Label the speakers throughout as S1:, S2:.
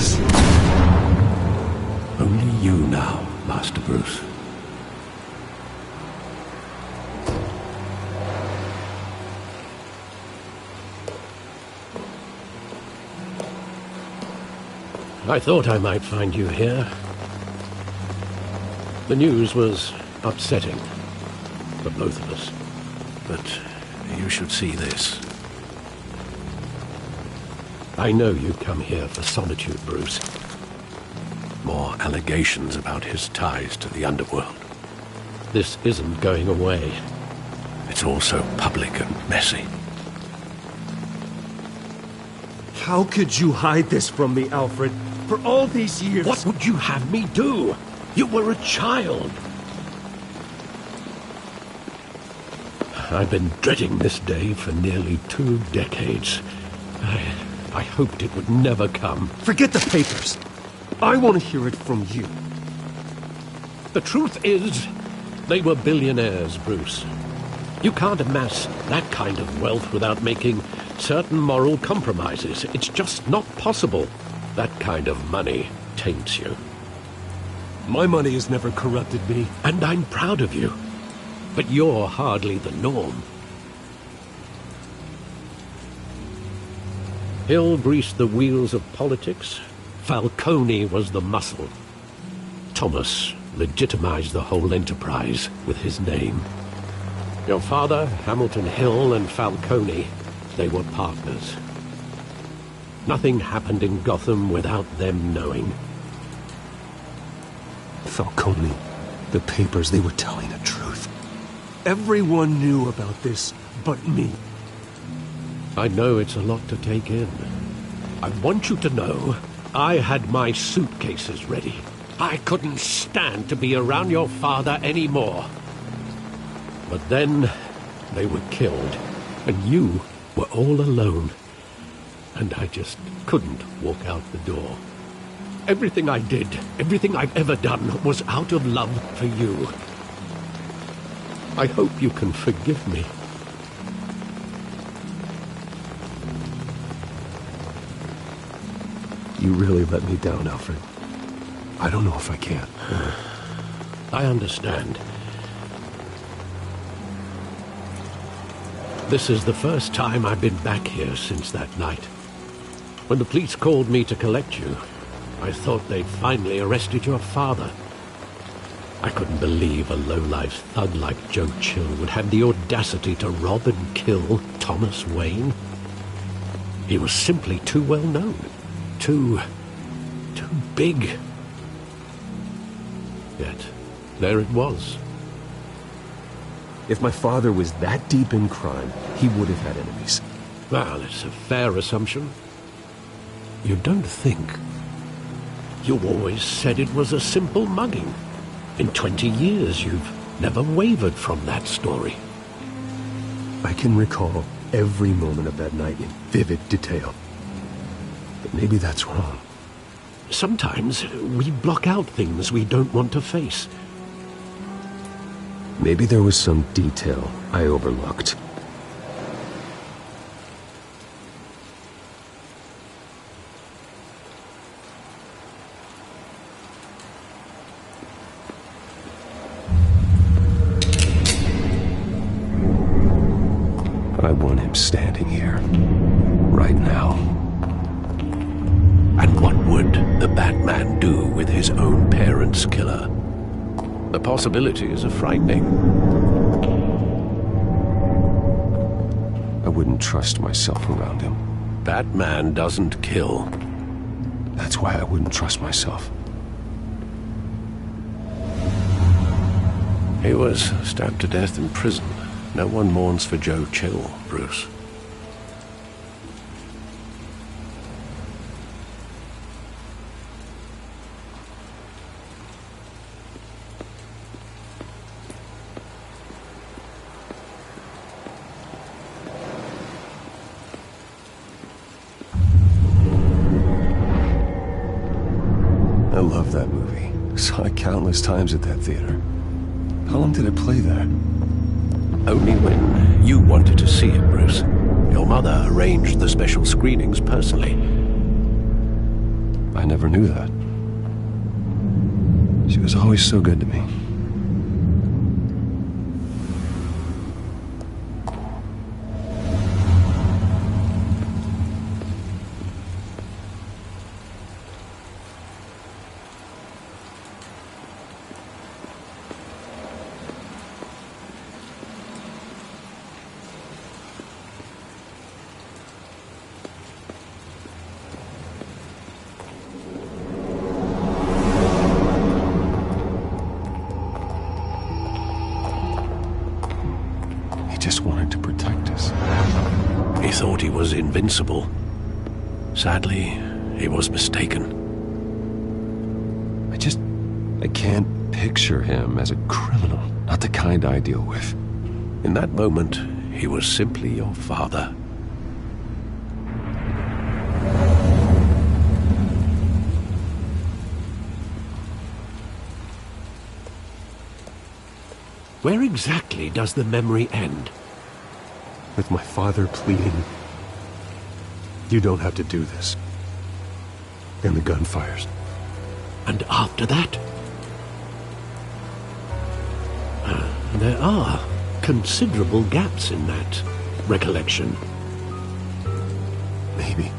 S1: this?
S2: Only you now, Master Bruce. I thought I might find you here. The news was upsetting for both of us. But you should see this. I know you come here for solitude, Bruce. More allegations about his ties to the underworld. This isn't going away. It's also public and messy.
S1: How could you hide this from me, Alfred? For all these years...
S2: What would you have me do? You were a child. I've been dreading this day for nearly 2 decades. I hoped it would never come.
S1: Forget the papers. I want to hear it from you.
S2: The truth is, they were billionaires, Bruce. You can't amass that kind of wealth without making certain moral compromises. It's just not possible. That kind of money taints you.
S1: My money has never corrupted me.
S2: And I'm proud of you. But you're hardly the norm. Hill greased the wheels of politics. Falcone was the muscle. Thomas legitimized the whole enterprise with his name. Your father, Hamilton Hill, and Falcone, they were partners. Nothing happened in Gotham without them knowing.
S1: Falcone, the papers, they were telling the truth. Everyone knew about this but me.
S2: I know it's a lot to take in. I want you to know I had my suitcases ready. I couldn't stand to be around your father anymore. But then they were killed, and you were all alone. And I just couldn't walk out the door. Everything I did, everything I've ever done, was out of love for you. I hope you can forgive me.
S1: You really let me down, Alfred. I don't know if I can.
S2: I understand. This is the first time I've been back here since that night. When the police called me to collect you, I thought they'd finally arrested your father. I couldn't believe a low-life thug like Joe Chill would have the audacity to rob and kill Thomas Wayne. He was simply too well known. Too big. Yet, there it was.
S1: If my father was that deep in crime, he would have had enemies.
S2: Well, it's a fair assumption. You don't think? You always said it was a simple mugging. In 20 years, you've never wavered from that story.
S1: I can recall every moment of that night in vivid detail. But maybe that's wrong.
S2: Sometimes we block out things we don't want to face.
S1: Maybe there was some detail I overlooked. I want him standing here, right now.
S2: And what would the Batman do with his own parents' killer? The possibilities are frightening.
S1: I wouldn't trust myself around him.
S2: Batman doesn't kill.
S1: That's why I wouldn't trust myself.
S2: He was stabbed to death in prison. No one mourns for Joe Chill, Bruce.
S1: I love that movie. Saw it countless times at that theater. How long did it play there?
S2: Only when you wanted to see it, Bruce. Your mother arranged the special screenings personally.
S1: I never knew that. She was always so good to me. Just wanted to protect us.
S2: He thought he was invincible. Sadly, he was mistaken.
S1: I can't picture him as a criminal. Not the kind I deal with.
S2: In that moment, he was simply your father. Where exactly does the memory end?
S1: With my father pleading, "You don't have to do this." And the gun fires.
S2: And after that? There are considerable gaps in that recollection.
S1: Maybe.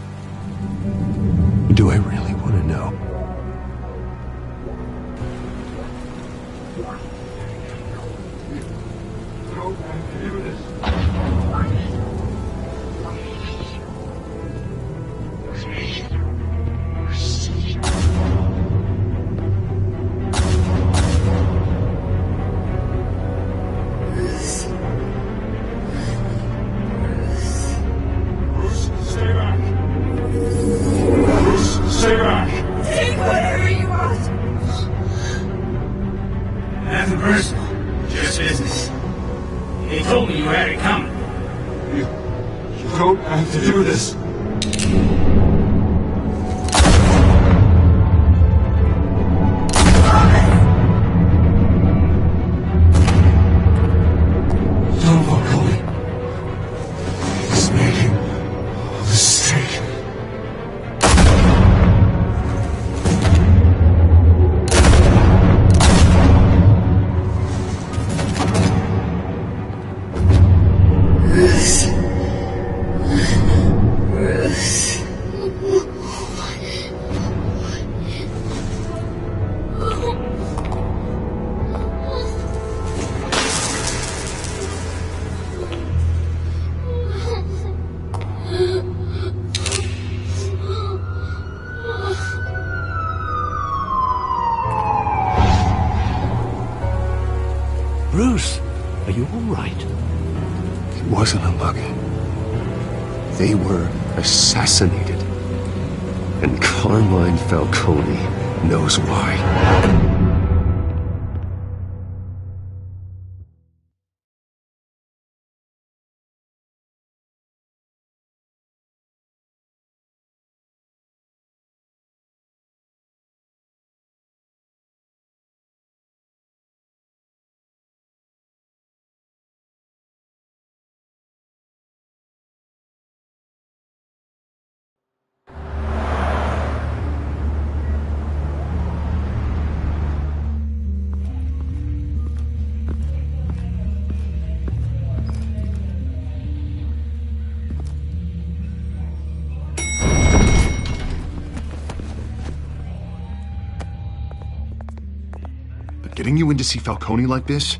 S1: Do I really want to know?
S2: Bruce, are you all right?
S1: It wasn't a mug. They were assassinated. And Carmine Falcone knows why.
S3: Getting you in to see Falcone like this,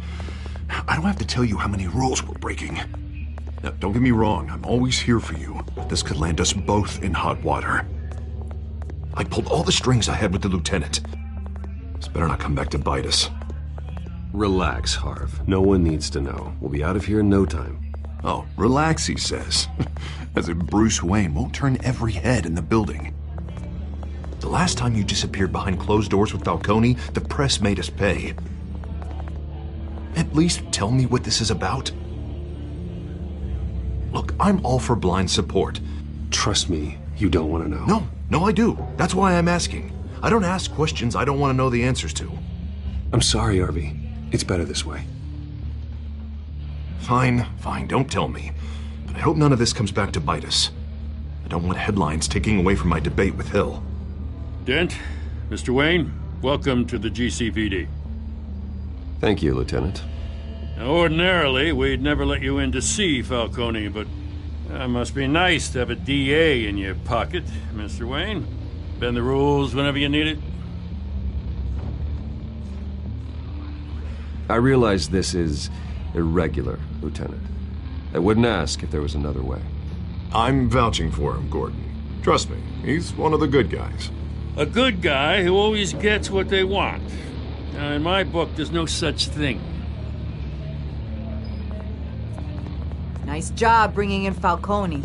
S3: I don't have to tell you how many rules we're breaking. Now, don't get me wrong, I'm always here for you, but this could land us both in hot water. I pulled all the strings I had with the lieutenant. This better not come back to bite us.
S1: Relax, Harv. No one needs to know. We'll be out of here in no time.
S3: Oh, relax, he says. As if Bruce Wayne won't turn every head in the building. The last time you disappeared behind closed doors with Falcone, the press made us pay. At least tell me what this is about. Look, I'm all for blind support.
S1: Trust me, you don't want to know.
S3: No, I do. That's why I'm asking. I don't ask questions I don't want to know the answers to.
S1: I'm sorry, Harvey. It's better this way.
S3: Fine, don't tell me. But I hope none of this comes back to bite us. I don't want headlines taking away from my debate with Hill.
S4: Dent, Mr. Wayne, welcome to the GCPD.
S1: Thank you, Lieutenant.
S4: Now, ordinarily, we'd never let you in to see Falcone, but it must be nice to have a DA in your pocket, Mr. Wayne. Bend the rules whenever you need it.
S1: I realize this is irregular, Lieutenant. I wouldn't ask if there was another way.
S3: I'm vouching for him, Gordon. Trust me, he's one of the good guys.
S4: A good guy who always gets what they want. Now, in my book, there's no such thing.
S5: Nice job bringing in Falcone.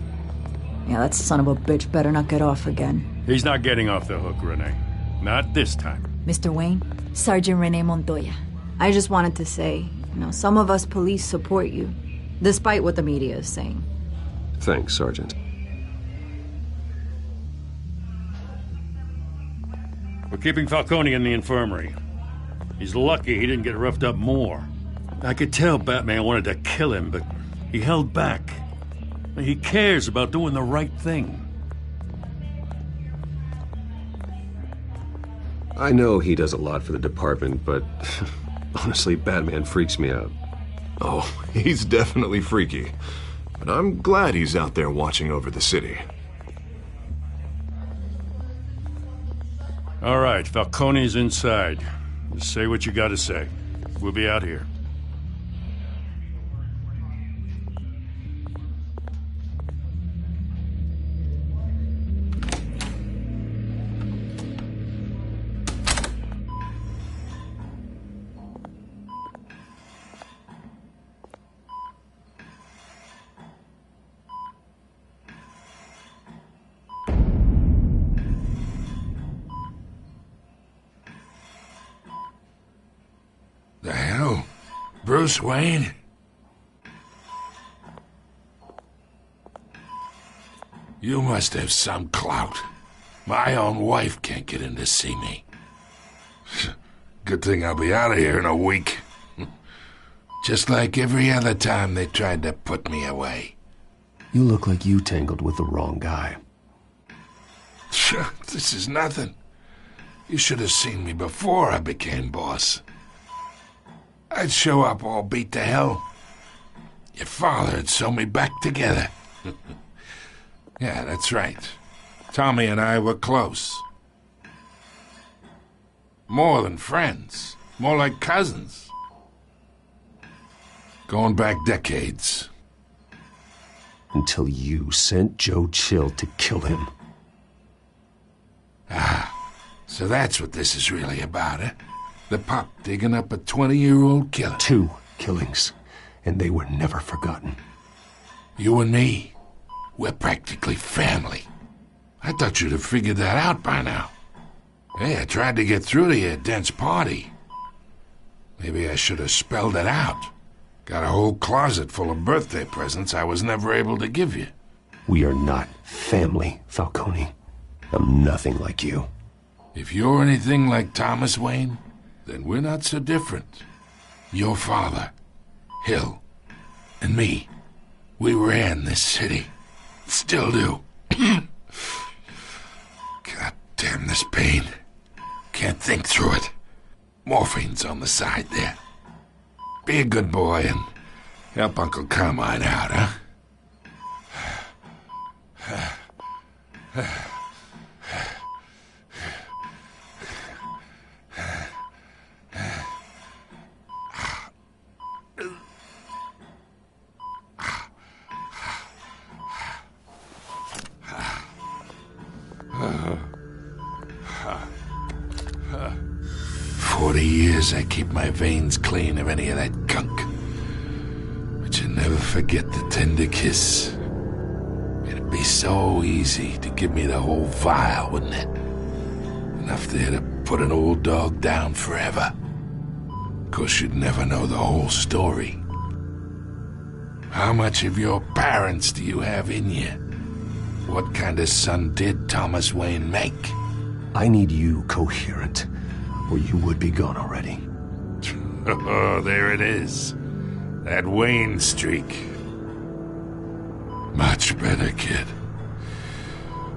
S5: Yeah, that son of a bitch better not get off again.
S4: He's not getting off the hook, Renee. Not this time.
S5: Mr. Wayne, Sergeant Renee Montoya. I just wanted to say, some of us police support you, despite what the media is saying.
S1: Thanks, Sergeant.
S4: We're keeping Falcone in the infirmary. He's lucky he didn't get roughed up more. I could tell Batman wanted to kill him, but he held back. He cares about doing the right thing.
S1: I know he does a lot for the department, but honestly, Batman freaks me out.
S3: Oh, he's definitely freaky. But I'm glad he's out there watching over the city.
S4: All right, Falcone's inside. Just say what you gotta say. We'll be out here.
S6: The hell? Bruce Wayne? You must have some clout. My own wife can't get in to see me. Good thing I'll be out of here in a week. Just like every other time they tried to put me away.
S1: You look like you tangled with the wrong guy.
S6: This is nothing. You should have seen me before I became boss. I'd show up all beat to hell. Your father'd sew me back together. Yeah, that's right. Tommy and I were close. More than friends. More like cousins. Going back decades.
S1: Until you sent Joe Chill to kill him.
S6: So that's what this is really about, eh? The pup digging up a 20-year-old killer.
S1: 2 killings, and they were never forgotten.
S6: You and me, we're practically family. I thought you'd have figured that out by now. Hey, I tried to get through to your dense party. Maybe I should have spelled it out. Got a whole closet full of birthday presents I was never able to give you.
S1: We are not family, Falcone. I'm nothing like you.
S6: If you're anything like Thomas Wayne, then we're not so different. Your father, Hill, and me, we ran this city. Still do. God damn this pain. Can't think through it. Morphine's on the side there. Be a good boy and help Uncle Carmine out, huh? I keep my veins clean of any of that gunk. But you never forget the tender kiss. It'd be so easy to give me the whole vial, wouldn't it? Enough there to put an old dog down forever. Of course, you'd never know the whole story. How much of your parents do you have in you? What kind of son did Thomas Wayne make?
S1: I need you coherent, or you would be gone already.
S6: Oh, there it is. That Wayne streak. Much better, kid.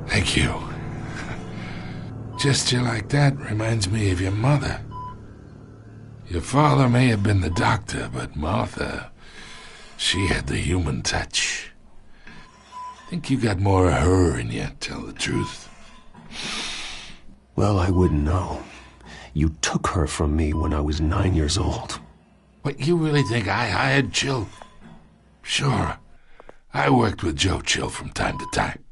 S6: Thank you. gesture like that reminds me of your mother. Your father may have been the doctor, but Martha, she had the human touch. Think you got more of her in you, tell the truth.
S1: Well, I wouldn't know. You took her from me when I was 9 years old.
S6: What, you really think I hired Chill? Sure. I worked with Joe Chill from time to time.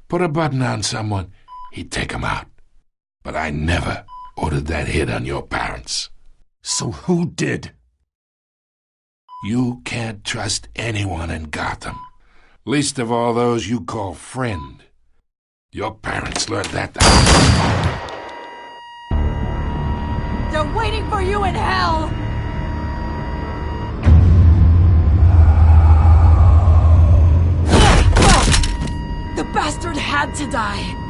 S6: Put a button on someone, he'd take him out. But I never ordered that hit on your parents.
S1: So who did?
S6: You can't trust anyone in Gotham. Least of all those you call friend. Your parents learned that.
S5: They're waiting for you in hell! The bastard had to die!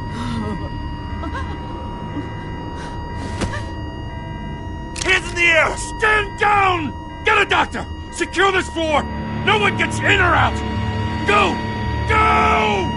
S4: Hands in the air! Stand down! Get a doctor! Secure this floor! No one gets in or out! Go! Go!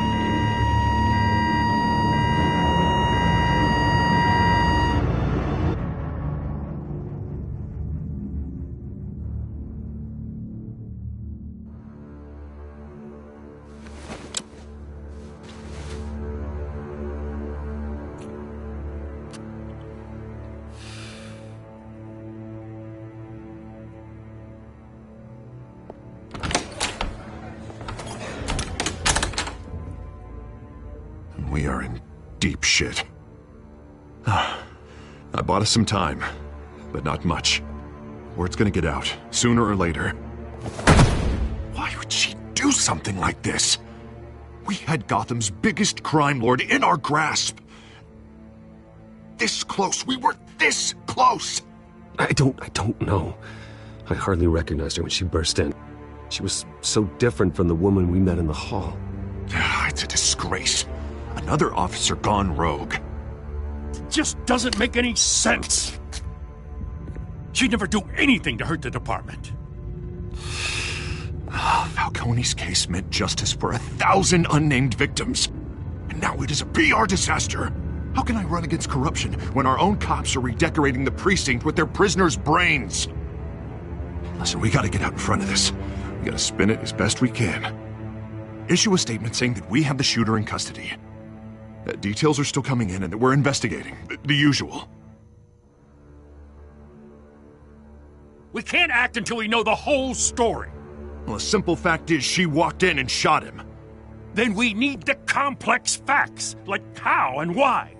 S3: We are in deep shit. I bought us some time, but not much. Word's gonna get out, sooner or later. Why would she do something like this? We had Gotham's biggest crime lord in our grasp. This close. We were this close.
S1: I don't know. I hardly recognized her when she burst in. She was so different from the woman we met in the hall.
S3: It's a disgrace. Another officer gone rogue.
S4: It just doesn't make any sense. She'd never do anything to hurt the department.
S3: Falcone's case meant justice for 1,000 unnamed victims. And now it is a PR disaster. How can I run against corruption when our own cops are redecorating the precinct with their prisoners' brains? Listen, we gotta get out in front of this. We gotta spin it as best we can. Issue a statement saying that we have the shooter in custody. That details are still coming in and that we're investigating. The usual.
S4: We can't act until we know the whole story.
S3: Well, the simple fact is she walked in and shot him.
S4: Then we need the complex facts, like how and why.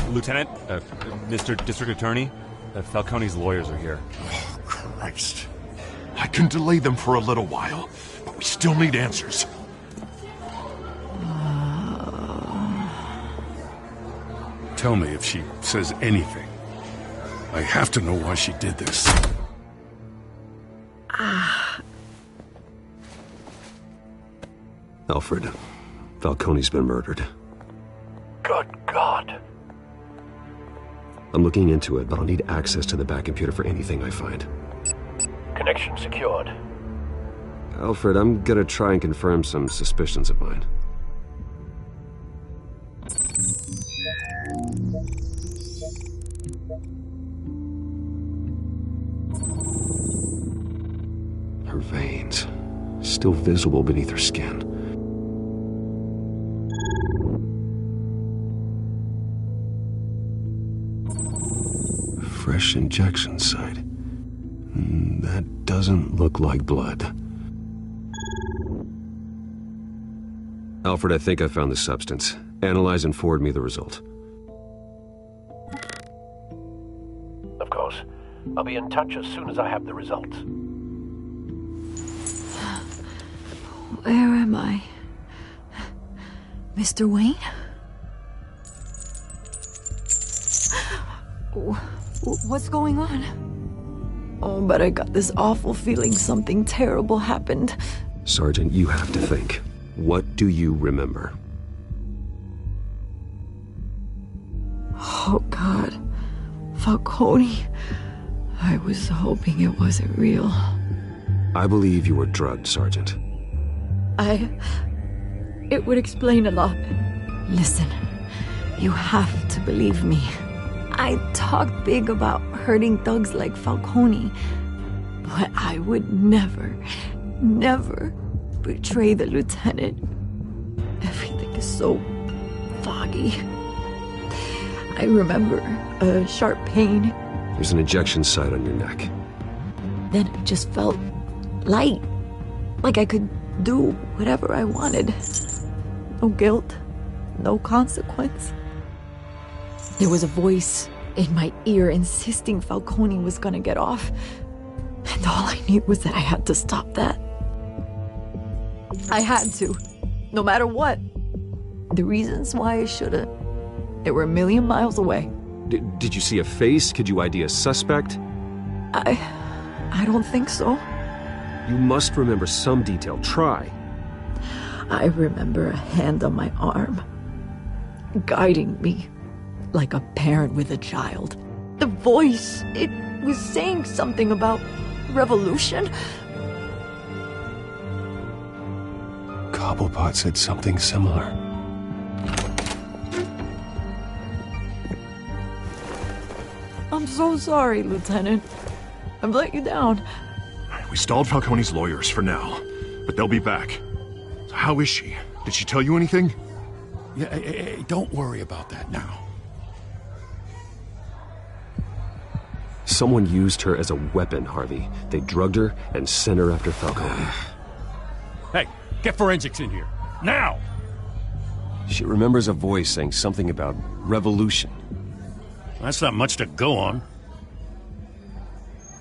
S7: Lieutenant, Mr. District Attorney, Falcone's lawyers are here.
S3: Oh, Christ. I can delay them for a little while, but we still need answers.
S4: Tell me if she says anything. I have to know why she did this.
S1: Alfred, Falcone's been murdered.
S2: Good God.
S1: I'm looking into it, but I'll need access to the back computer for anything I find.
S2: Connection secured.
S1: Alfred, I'm gonna try and confirm some suspicions of mine. Her veins, still visible beneath her skin. Fresh injection site. That doesn't look like blood. Alfred, I think I found the substance. Analyze and forward me the result.
S2: Of course. I'll be in touch as soon as I have the results.
S5: Where am I? Mr. Wayne? What's going on? Oh, but I got this awful feeling something terrible happened.
S1: Sergeant, you have to think. What do you remember?
S5: Oh, God. Falcone. I was hoping it wasn't real.
S1: I believe you were drugged, Sergeant.
S5: It would explain a lot. Listen, You have to believe me. I talked big about hurting thugs like Falcone, but I would never, never betray the lieutenant. Everything is so foggy. I remember a sharp pain.
S1: There's an ejection site on your neck.
S5: Then it just felt light, like I could do whatever I wanted. No guilt, no consequence. There was a voice in my ear insisting Falcone was gonna get off. And all I knew was that I had to stop that. I had to, no matter what. The reasons why I shouldn't, they were a million miles away.
S1: Did you see a face? Could you ID a suspect?
S5: I don't think so.
S1: You must remember some detail. Try.
S5: I remember a hand on my arm, guiding me like a parent with a child. The voice, it was saying something about revolution.
S1: Cobblepot said something similar.
S5: I'm so sorry, Lieutenant. I've let you down.
S3: We stalled Falcone's lawyers for now, but they'll be back. So how is she? Did she tell you anything?
S4: Yeah, hey, don't worry about that now.
S1: Someone used her as a weapon, Harvey. They drugged her and sent her after Falcone.
S4: Hey, get forensics in here. Now!
S1: She remembers a voice saying something about revolution.
S4: That's not much to go on.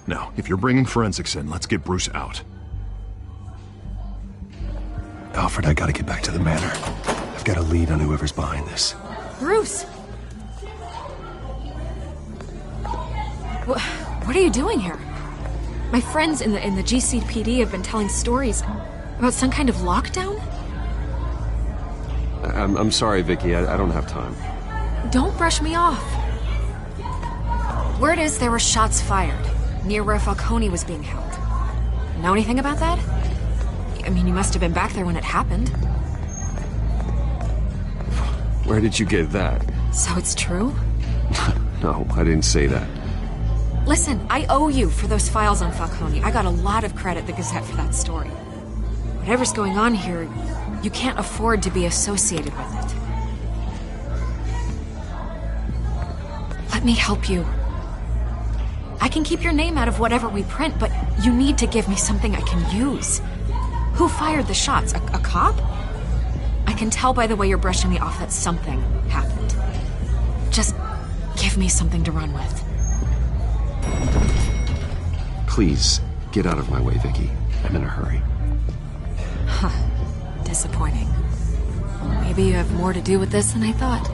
S3: Now, if you're bringing forensics in, let's get Bruce out.
S1: Alfred, I gotta get back to the manor. I've got a lead on whoever's behind this.
S8: Bruce! What are you doing here? My friends in the GCPD have been telling stories about some kind of lockdown?
S1: I'm sorry, Vicky. I don't have time.
S8: Don't brush me off. Word is there were shots fired near where Falcone was being held. Know anything about that? I mean, you must have been back there when it happened.
S1: Where did you get that?
S8: So it's true?
S1: No, I didn't say that.
S8: Listen, I owe you for those files on Falcone. I got a lot of credit at the Gazette for that story. Whatever's going on here, you can't afford to be associated with it. Let me help you. I can keep your name out of whatever we print, but you need to give me something I can use. Who fired the shots? A cop? I can tell by the way you're brushing me off that something happened. Just give me something to run with.
S1: Please, get out of my way, Vicky. I'm in a hurry.
S8: Huh. Disappointing. Maybe you have more to do with this than I thought.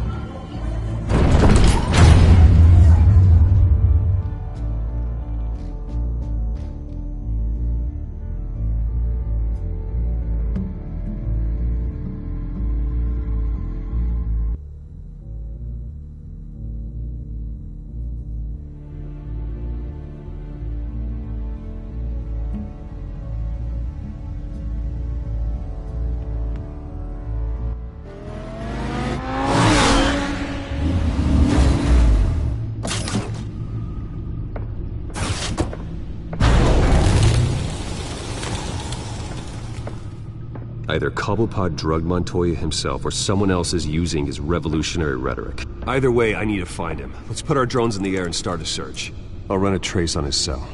S1: Either Cobblepot drugged Montoya himself, or someone else is using his revolutionary rhetoric. Either way, I need to find him. Let's put our drones in the air and start a search. I'll run a trace on his cell.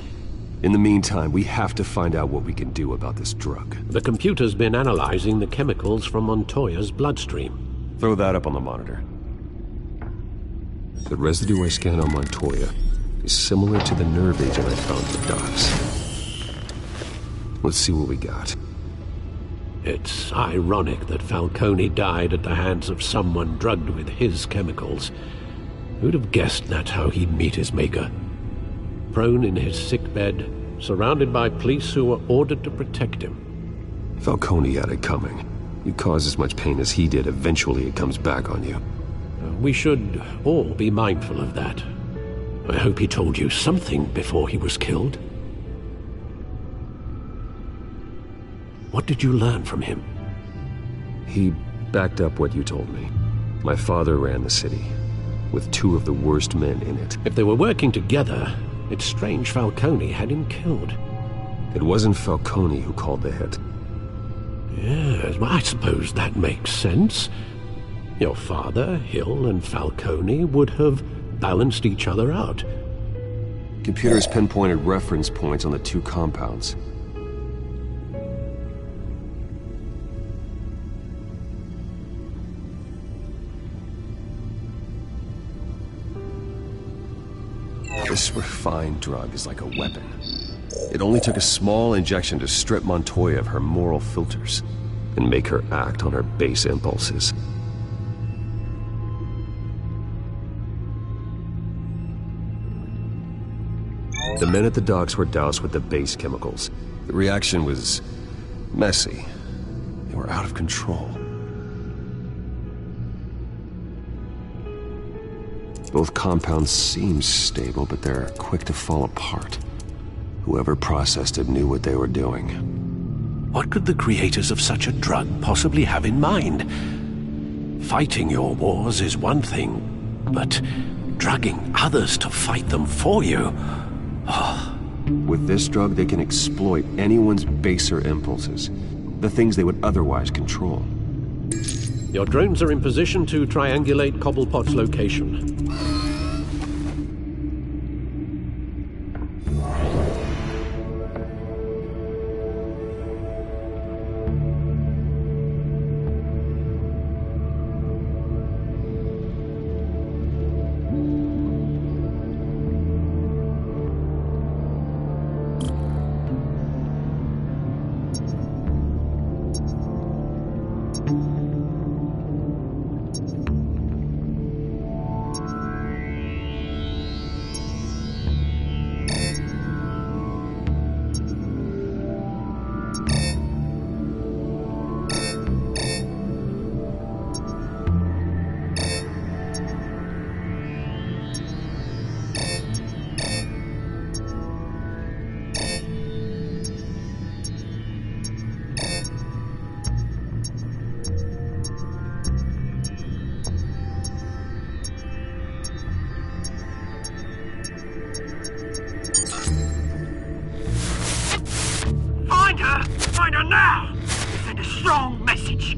S1: In the meantime, we have to find out what we can do about this drug.
S2: The computer's been analyzing the chemicals from Montoya's bloodstream.
S1: Throw that up on the monitor. The residue I scanned on Montoya is similar to the nerve agent I found for Docs. Let's see what we got.
S2: It's ironic that Falcone died at the hands of someone drugged with his chemicals. Who'd have guessed that's how he'd meet his maker? Prone in his sickbed, surrounded by police who were ordered to protect him.
S1: Falcone had it coming. You cause as much pain as he did, eventually it comes back on you.
S2: We should all be mindful of that. I hope he told you something before he was killed. What did you learn from him?
S1: He backed up what you told me. My father ran the city, with two of the worst men in it.
S2: If they were working together, it's strange Falcone had him killed.
S1: It wasn't Falcone who called the hit.
S2: Yes, well, I suppose that makes sense. Your father, Hill, and Falcone would have balanced each other out.
S1: Computers pinpointed reference points on the two compounds. This refined drug is like a weapon. It only took a small injection to strip Montoya of her moral filters and make her act on her base impulses. The men at the docks were doused with the base chemicals. The reaction was messy. They were out of control. Both compounds seem stable, but they're quick to fall apart. Whoever processed it knew what they were doing.
S2: What could the creators of such a drug possibly have in mind? Fighting your wars is one thing, but drugging others to fight them for you...
S1: With this drug, they can exploit anyone's baser impulses, the things they would otherwise control.
S2: Your drones are in position to triangulate Cobblepot's location.
S9: Find her now! Send a strong message.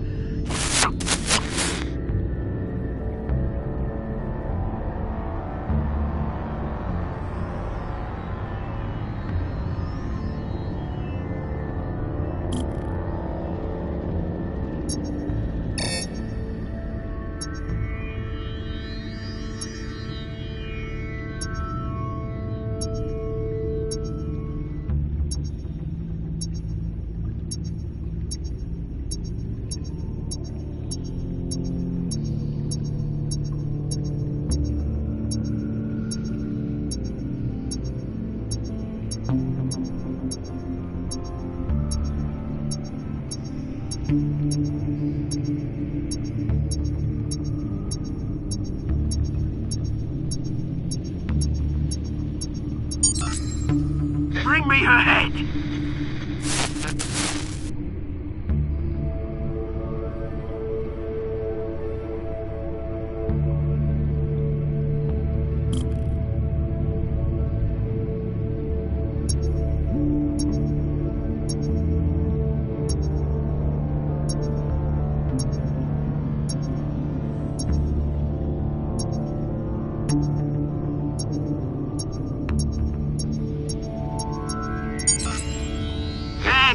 S9: Bring me her head!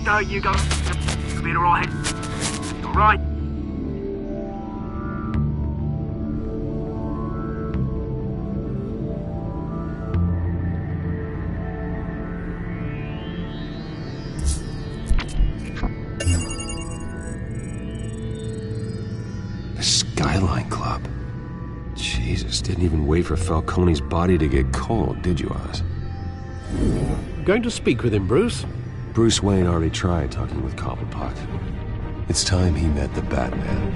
S9: There you go. You'll be alright. Alright.
S1: The Skyline Club. Jesus, didn't even wait for Falcone's body to get cold, did you, Oz?
S2: Going to speak with him, Bruce?
S1: Bruce Wayne already tried talking with Cobblepot. It's time he met the Batman.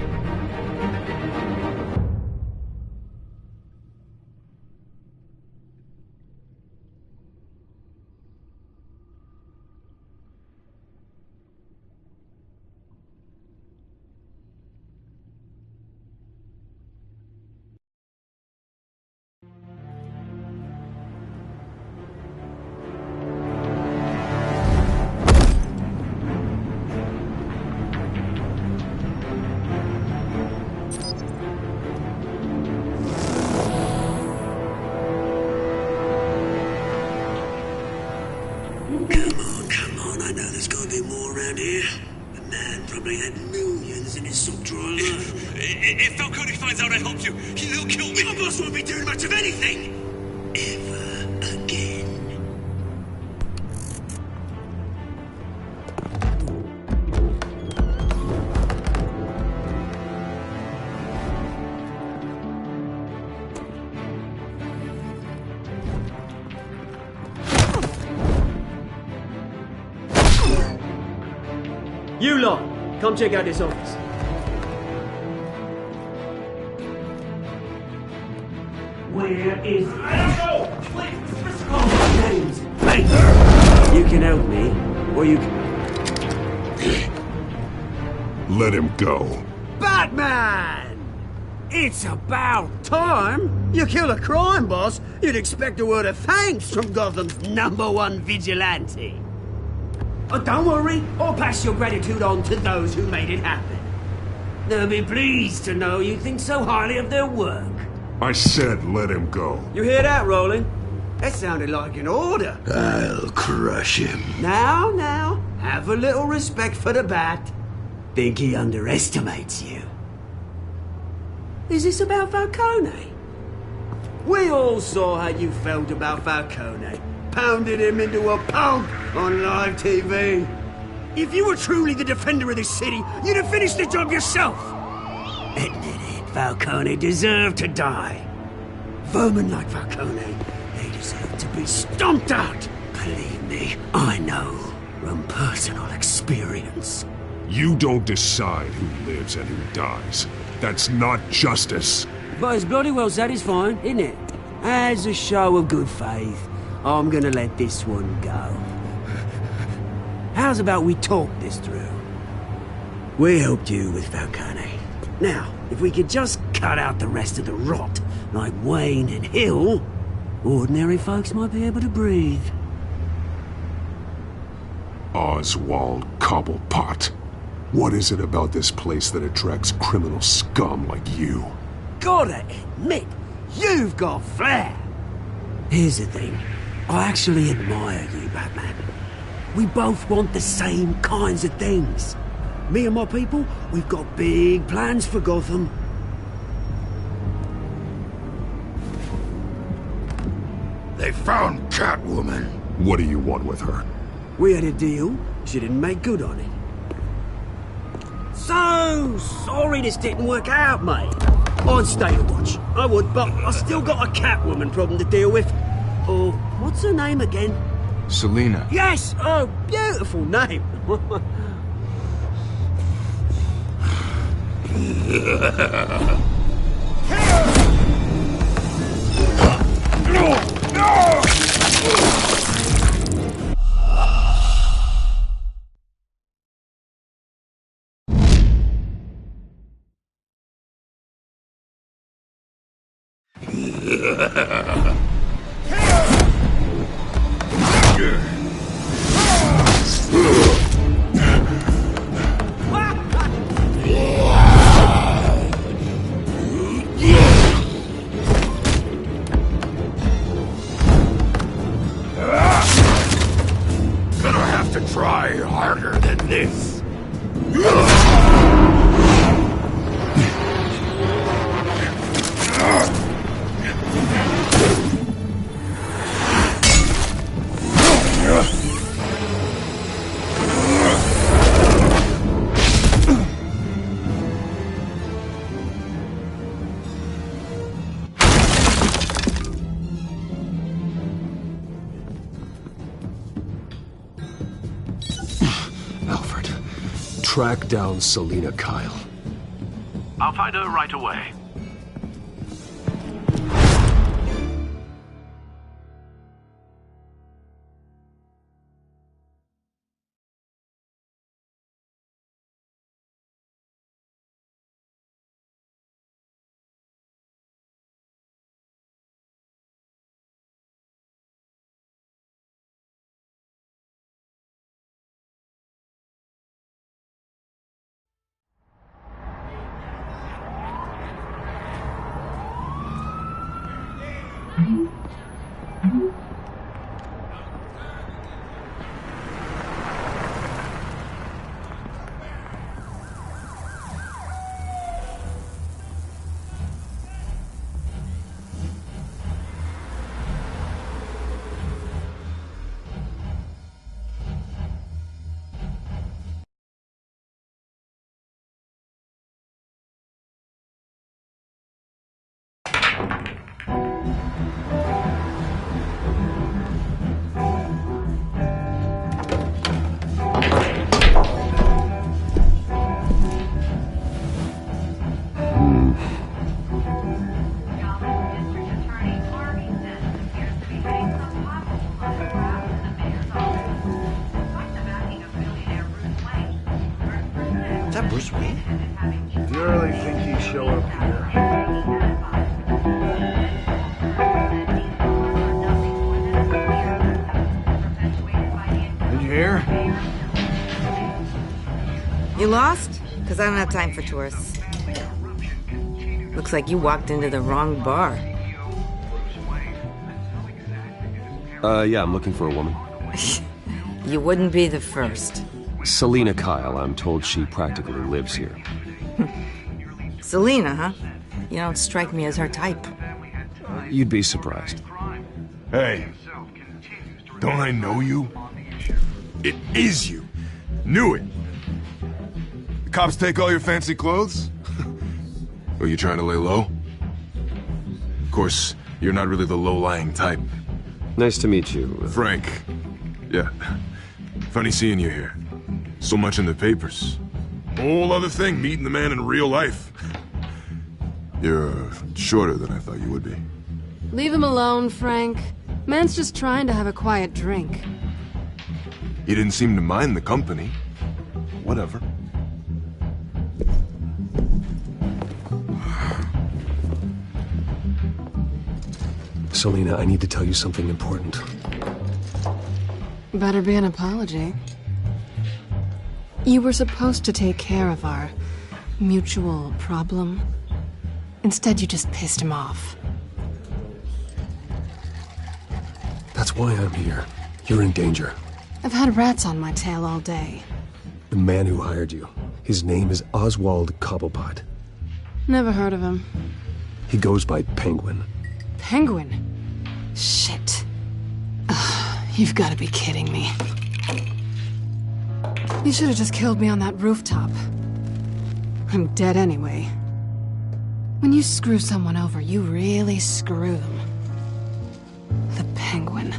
S10: around here. The man probably had millions in his sock drawer alone.
S1: If Falcone finds out I helped you, he'll kill me.
S10: Your boss won't be doing much of anything! Ever again.
S11: You lot, come check out this office. Where is... I don't know! Please, names. Hey! You can help me, or you can...
S3: Let him go.
S11: Batman! It's about time! You kill a crime boss, you'd expect a word of thanks from Gotham's #1 vigilante. Oh, don't worry, I'll pass your gratitude on to those who made it happen. They'll be pleased to know you think so highly of their work.
S3: I said let him go.
S11: You hear that, Roland? That sounded like an order.
S10: I'll crush him.
S11: Now, have a little respect for the Bat. Think he underestimates you. Is this about Falcone? We all saw how you felt about Falcone. Pounded him into a pulp on live TV. If you were truly the defender of this city, you'd have finished the job yourself. Admit it, Falcone deserved to die. Vermin like Falcone, they deserve to be stomped out. Believe me, I know from personal experience.
S3: You don't decide who lives and who dies. That's not justice.
S11: But it's bloody well satisfying, isn't it? As a show of good faith, I'm gonna let this one go. How's about we talk this through? We helped you with Falcone. Now, if we could just cut out the rest of the rot, like Wayne and Hill, ordinary folks might be able to breathe.
S3: Oswald Cobblepot. What is it about this place that attracts criminal scum like you?
S11: Gotta admit, you've got flair. Here's the thing. I actually admire you, Batman. We both want the same kinds of things. Me and my people, we've got big plans for Gotham.
S10: They found Catwoman.
S3: What do you want with her?
S11: We had a deal. She didn't make good on it. So sorry this didn't work out, mate. I'd stay to watch. I would, but I still got a Catwoman problem to deal with. Oh, what's her name again?
S12: Selina.
S11: Yes! Oh, beautiful name.
S10: Gonna have to try harder than this.
S1: Alfred, track down Selina Kyle.
S13: I'll find her right away.
S12: Is that Bruce Wayne?
S11: You really think he'd show up here? Did you hear?
S14: You lost? Because I don't have time for tourists. Looks like you walked into the wrong bar.
S1: Yeah, I'm looking for a woman.
S14: You wouldn't be the first.
S1: Selina Kyle, I'm told she practically lives here.
S14: Selina, huh? You don't strike me as her type.
S1: You'd be surprised.
S10: Hey, don't I know you? It is you. Knew it. The cops take all your fancy clothes? Are you trying to lay low? Of course, you're not really the low-lying type.
S1: Nice to meet you.
S10: Frank. Yeah. Funny seeing you here. So much in the papers. Whole other thing, meeting the man in real life. You're shorter than I thought you would be.
S15: Leave him alone, Frank. Man's just trying to have a quiet drink.
S10: You didn't seem to mind the company. Whatever.
S1: Selina, I need to tell you something important.
S15: Better be an apology. You were supposed to take care of our mutual problem. Instead, you just pissed him off.
S1: That's why I'm here. You're in danger.
S15: I've had rats on my tail all day.
S1: The man who hired you. His name is Oswald Cobblepot.
S15: Never heard of him.
S1: He goes by Penguin.
S15: Penguin? Shit. Ugh, you've got to be kidding me. You should have just killed me on that rooftop. I'm dead anyway. When you screw someone over, you really screw them. The Penguin.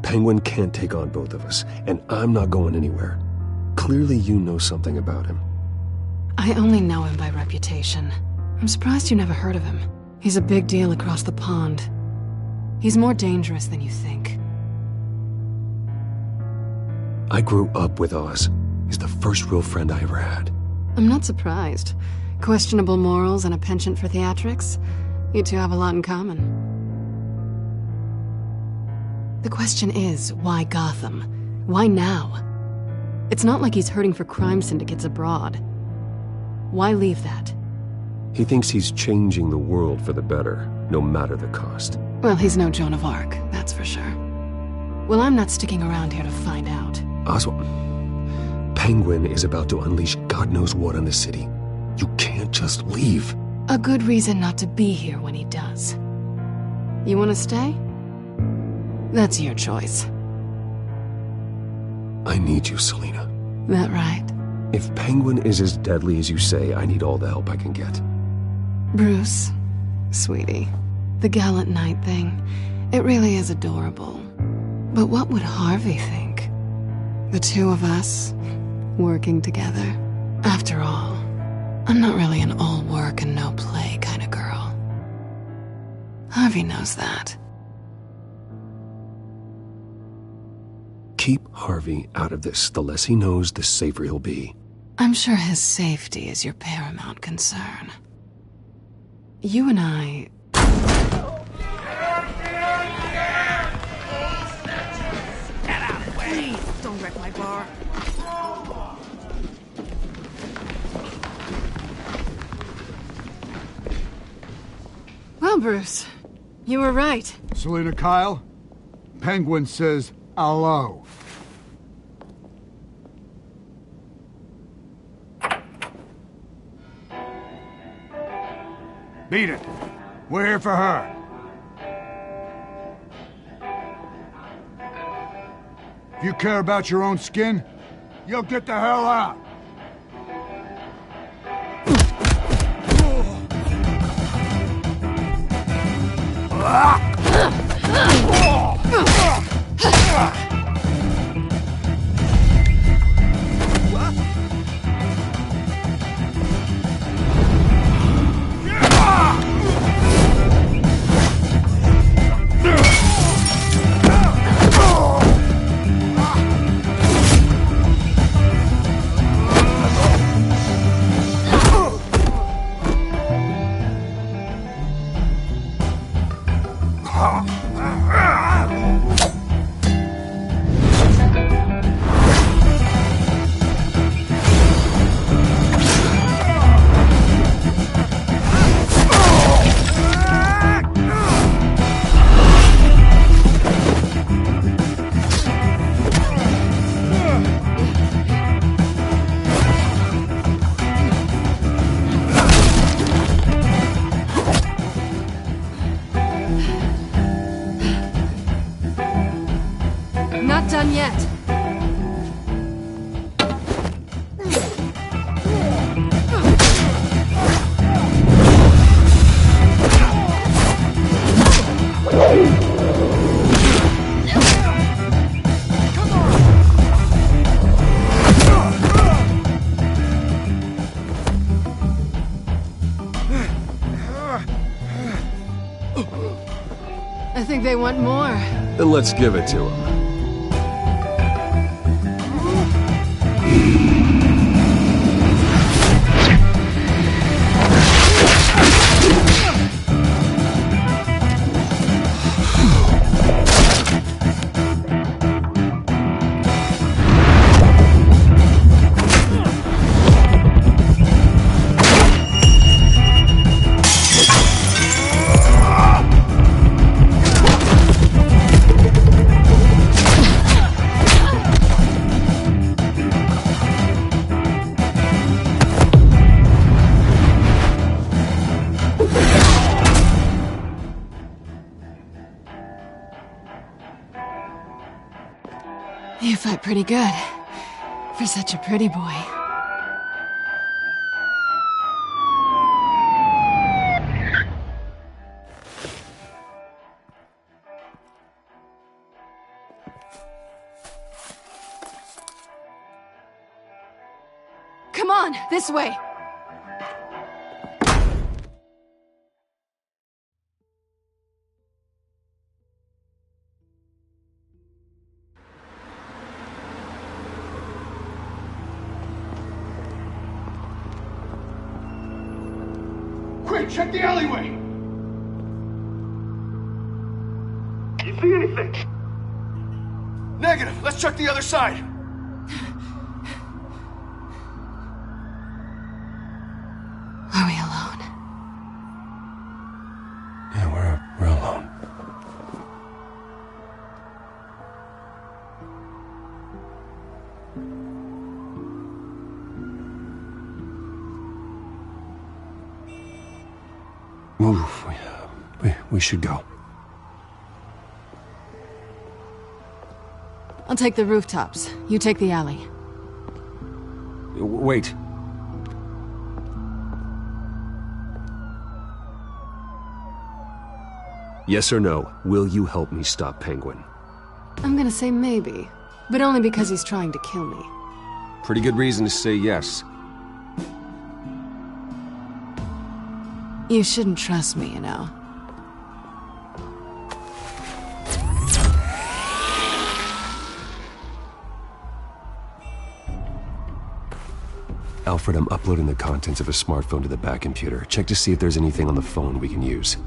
S1: Penguin can't take on both of us, and I'm not going anywhere. Clearly you know something about him.
S15: I only know him by reputation. I'm surprised you never heard of him. He's a big deal across the pond. He's more dangerous than you think.
S1: I grew up with Oz. He's the first real friend I ever had.
S15: I'm not surprised. Questionable morals and a penchant for theatrics. You two have a lot in common. The question is, why Gotham? Why now? It's not like he's hurting for crime syndicates abroad. Why leave that?
S1: He thinks he's changing the world for the better, no matter the cost.
S15: Well, he's no Joan of Arc, that's for sure. Well, I'm not sticking around here to find out.
S1: Oswald, Penguin is about to unleash God knows what on the city. You can't just leave.
S15: A good reason not to be here when he does. You want to stay? That's your choice.
S1: I need you, Selina.
S15: That right?
S1: If Penguin is as deadly as you say, I need all the help I can get.
S15: Bruce, sweetie, the gallant knight thing, it really is adorable. But what would Harvey think? The two of us, working together. After all, I'm not really an all work and no play kind of girl. Harvey knows that.
S1: Keep Harvey out of this. The less he knows, the safer he'll be.
S15: I'm sure his safety is your paramount concern. You and I...
S14: Get out of the way! Please, don't wreck my bar.
S15: Well, Bruce, you were right.
S11: Selina Kyle, Penguin says hello. Beat it. We're here for her. If you care about your own skin, you'll get the hell out.
S15: yet. I think they want more.
S1: Then let's give it to them.
S15: You fight pretty good. For such a pretty boy. Come on, this way.
S10: Quick, check the alleyway!
S9: You see anything?
S10: Negative. Let's check the other side.
S15: Are we alone?
S1: Yeah, we're alone. Move. We should go.
S15: I'll take the rooftops. You take the alley.
S1: Wait. Yes or no, will you help me stop Penguin?
S15: I'm gonna say maybe, but only because he's trying to kill me.
S1: Pretty good reason to say yes.
S15: You shouldn't trust me, you know.
S1: Alfred, I'm uploading the contents of a smartphone to the back computer. Check to see if there's anything on the phone we can use.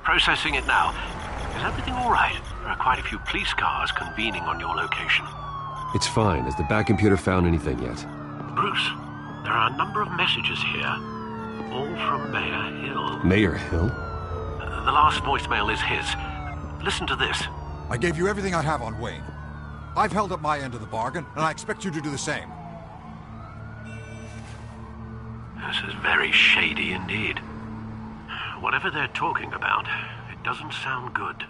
S13: Processing it now. Is everything all right? There are quite a few police cars convening on your location.
S1: It's fine. Has the back computer found anything yet?
S13: Bruce, there are a number of messages here, all from Mayor Hill.
S1: Mayor Hill?
S13: The last voicemail is his. Listen to this.
S12: I gave you everything I have on Wayne. I've held up my end of the bargain, and I expect you to do the same.
S13: This is very shady indeed. Whatever they're talking about, it doesn't sound good.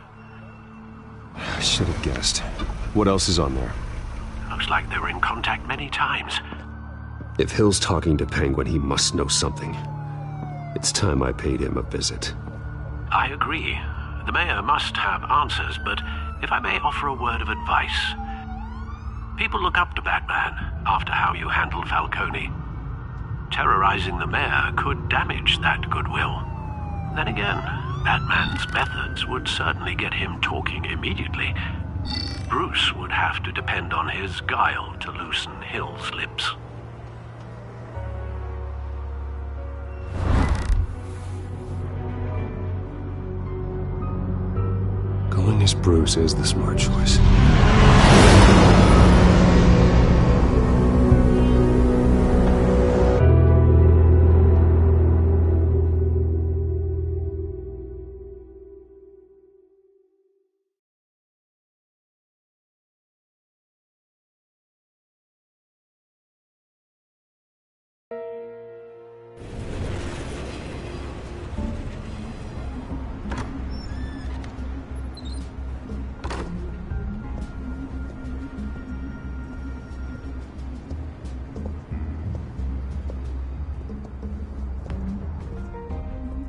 S1: I should have guessed. What else is on there?
S13: Looks like they were in contact many times.
S1: If Hill's talking to Penguin, he must know something. It's time I paid him a visit.
S13: I agree. The mayor must have answers, but if I may offer a word of advice. People look up to Batman after how you handled Falcone. Terrorizing the mayor could damage that goodwill. Then again, Batman's methods would certainly get him talking immediately. Bruce would have to depend on his guile to loosen Hill's lips.
S1: Going as Bruce is the smart choice.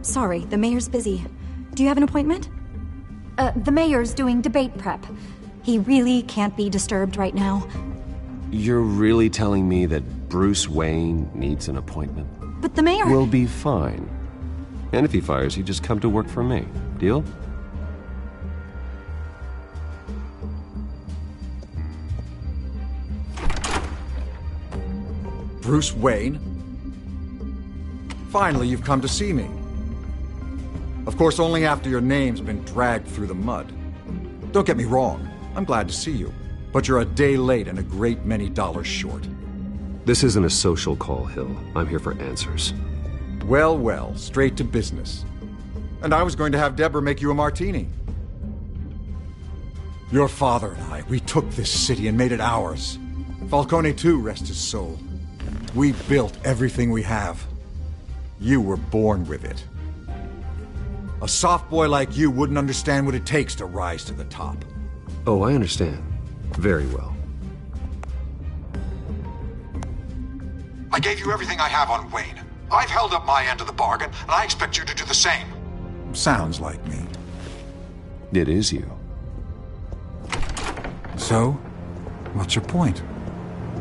S16: Sorry, the mayor's busy. Do you have an appointment? The mayor's doing debate prep. He really can't be disturbed right now.
S1: You're really telling me that Bruce Wayne needs an appointment?
S16: But the mayor...
S1: We'll be fine. And if he fires, you just come to work for me. Deal?
S12: Bruce Wayne? Finally, you've come to see me. Of course, only after your name's been dragged through the mud. Don't get me wrong, I'm glad to see you. But you're a day late and a great many dollars short.
S1: This isn't a social call, Hill. I'm here for answers.
S12: Well, well, straight to business. And I was going to have Deborah make you a martini. Your father and I, we took this city and made it ours. Falcone too, rest his soul. We built everything we have. You were born with it. A soft boy like you wouldn't understand what it takes to rise to the top.
S1: Oh, I understand. Very well.
S12: I gave you everything I have on Wayne. I've held up my end of the bargain, and I expect you to do the same. Sounds like me.
S1: It is you.
S12: So, what's your point?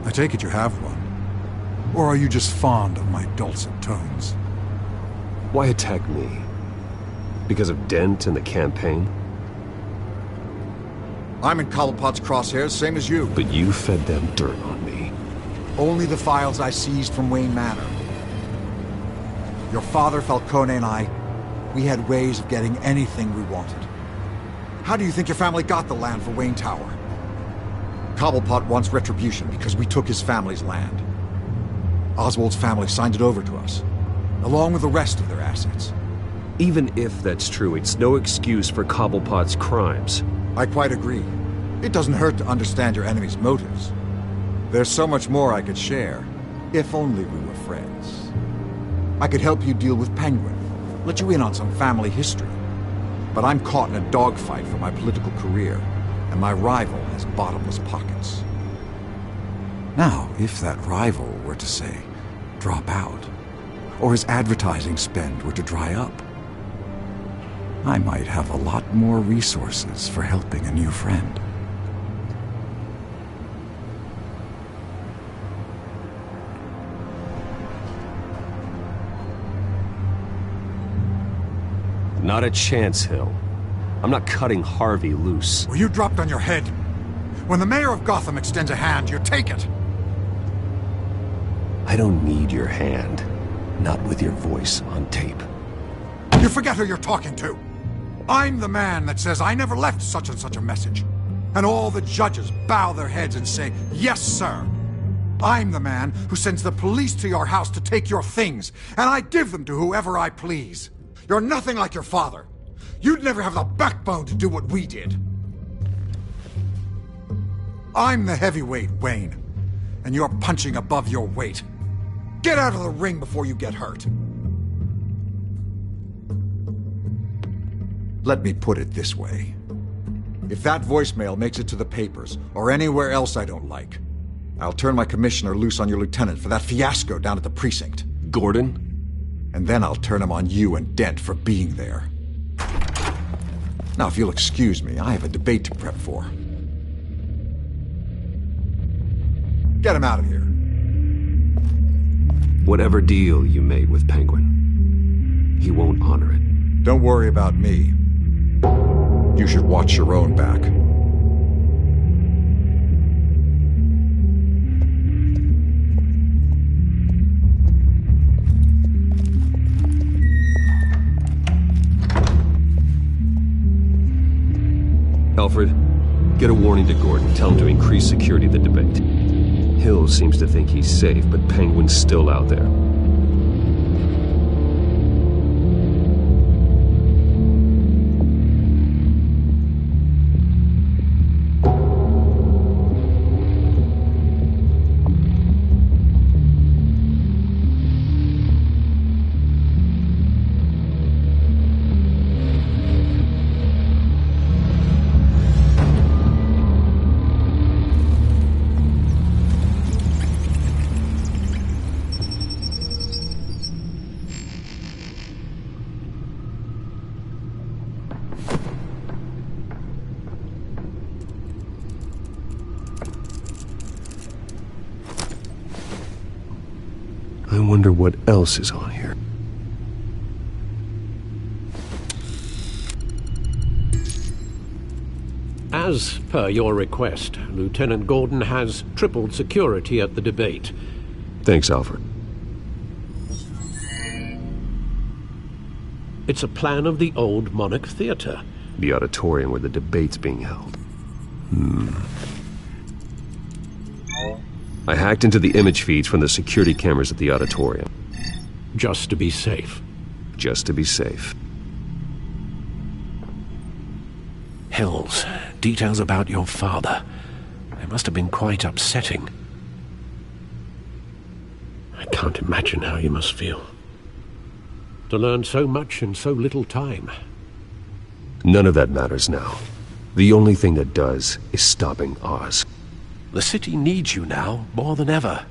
S12: I take it you have one. Or are you just fond of my dulcet tones?
S1: Why attack me? Because of Dent and the campaign?
S12: I'm in Cobblepot's crosshairs, same as you.
S1: But you fed them dirt on me.
S12: Only the files I seized from Wayne Manor. Your father, Falcone, and I, we had ways of getting anything we wanted. How do you think your family got the land for Wayne Tower? Cobblepot wants retribution because we took his family's land. Oswald's family signed it over to us, along with the rest of their assets.
S1: Even if that's true, it's no excuse for Cobblepot's crimes.
S12: I quite agree. It doesn't hurt to understand your enemy's motives. There's so much more I could share, if only we were friends. I could help you deal with Penguin, let you in on some family history. But I'm caught in a dogfight for my political career, and my rival has bottomless pockets. Now, if that rival were to, say, drop out, or his advertising spend were to dry up, I might have a lot more resources for helping a new friend.
S1: Not a chance, Hill. I'm not cutting Harvey loose.
S12: Well, you dropped on your head. When the mayor of Gotham extends a hand, you take it.
S1: I don't need your hand. Not with your voice on tape.
S12: You forget who you're talking to. I'm the man that says I never left such and such a message. And all the judges bow their heads and say, yes, sir. I'm the man who sends the police to your house to take your things, and I give them to whoever I please. You're nothing like your father. You'd never have the backbone to do what we did. I'm the heavyweight, Wayne, and you're punching above your weight. Get out of the ring before you get hurt. Let me put it this way. If that voicemail makes it to the papers, or anywhere else I don't like, I'll turn my commissioner loose on your lieutenant for that fiasco down at the precinct.
S1: Gordon?
S12: And then I'll turn him on you and Dent for being there. Now, if you'll excuse me, I have a debate to prep for. Get him out of here.
S1: Whatever deal you made with Penguin, he won't honor it.
S12: Don't worry about me. You should watch your own back.
S1: Alfred, get a warning to Gordon. Tell him to increase security at the debate. Hill seems to think he's safe, but Penguin's still out there. I wonder what else is on here.
S2: As per your request, Lieutenant Gordon has tripled security at the debate.
S1: Thanks, Alfred.
S2: It's a plan of the old Monarch Theater.
S1: The auditorium where the debate's being held. I hacked into the image feeds from the security cameras at the auditorium.
S2: Just to be safe.
S1: Just to be safe.
S2: Hills, details about your father. They must have been quite upsetting. I can't imagine how you must feel. To learn so much in so little time.
S1: None of that matters now. The only thing that does is stopping Oz.
S2: The city needs you now, more than ever.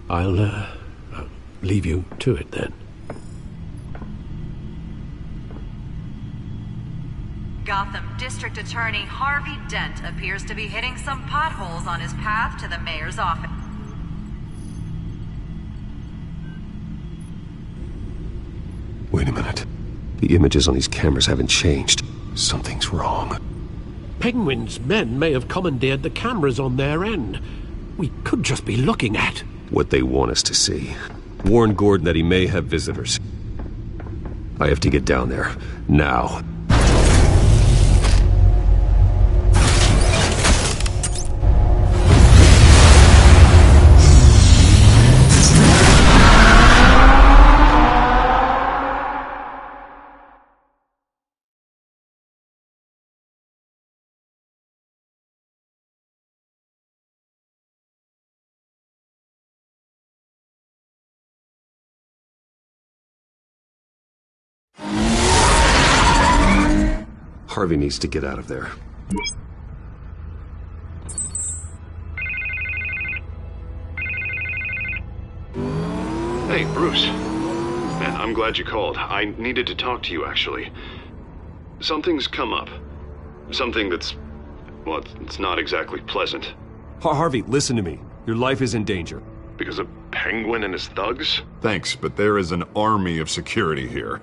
S2: I'll leave you to it then.
S17: Gotham District Attorney Harvey Dent appears to be hitting some potholes on his path to the mayor's office.
S1: Wait a minute. The images on these cameras haven't changed. Something's wrong.
S2: Penguin's men may have commandeered the cameras on their end. We could just be looking at
S1: what they want us to see. Warn Gordon that he may have visitors. I have to get down there. Now. Harvey needs to get out of there.
S3: Hey, Bruce. Man, I'm glad you called. I needed to talk to you, actually. Something's come up. Something that's... well, it's not exactly pleasant.
S1: Harvey, listen to me. Your life is in danger.
S3: Because of Penguin and his thugs? Thanks, but there is an army of security here.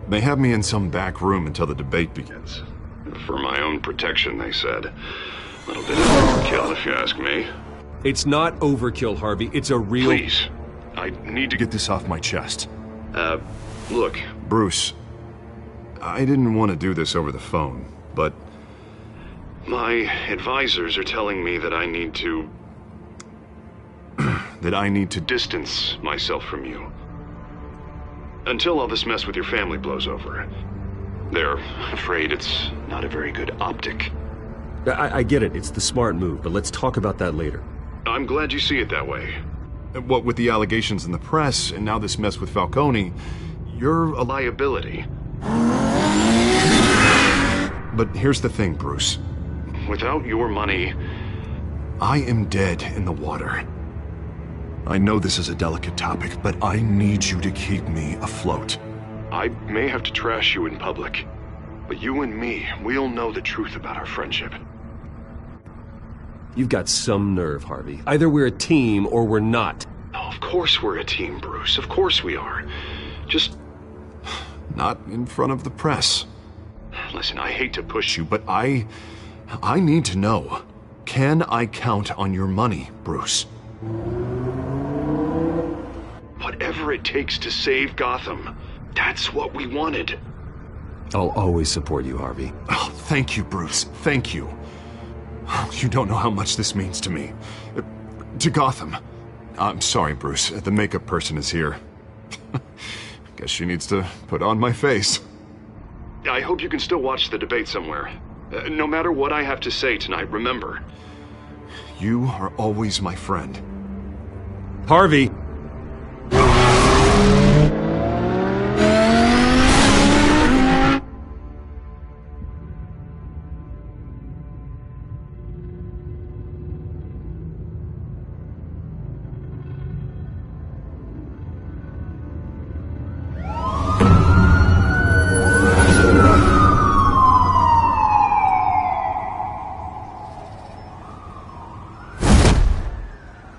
S3: They have me in some back room until the debate begins. For my own protection, they said. Little bit of overkill, if you ask me.
S1: It's not overkill, Harvey. It's a real...
S3: Please, I need to get this off my chest.
S18: Look.
S3: Bruce, I didn't want to do this over the phone, but...
S18: My advisors are telling me that I need to...
S3: that I need to
S18: distance myself from you. Until all this mess with your family blows over. They're afraid it's not a very good optic.
S1: I get it. It's the smart move, but let's talk about that later.
S18: I'm glad you see it that way.
S3: What with the allegations in the press, and now this mess with Falcone, you're a
S18: liability.
S3: But here's the thing, Bruce.
S18: Without your money...
S3: I am dead in the water. I know this is a delicate topic, but I need you to keep me afloat.
S18: I may have to trash you in public, but you and me, we'll know the truth about our friendship.
S1: You've got some nerve, Harvey. Either we're a team or we're not.
S18: Oh, of course we're a team, Bruce. Of course we are. Just...
S3: not in front of the press.
S18: Listen, I hate to push you,
S3: but I need to know. Can I count on your money, Bruce?
S18: Whatever it takes to save Gotham. That's what we wanted.
S1: I'll always support you, Harvey.
S3: Oh, thank you, Bruce. Thank you. You don't know how much this means to me. To Gotham. I'm sorry, Bruce. The makeup person is here. Guess she needs to put on my face.
S18: I hope you can still watch the debate somewhere. No matter what I have to say tonight, remember.
S3: You are always my friend.
S1: Harvey!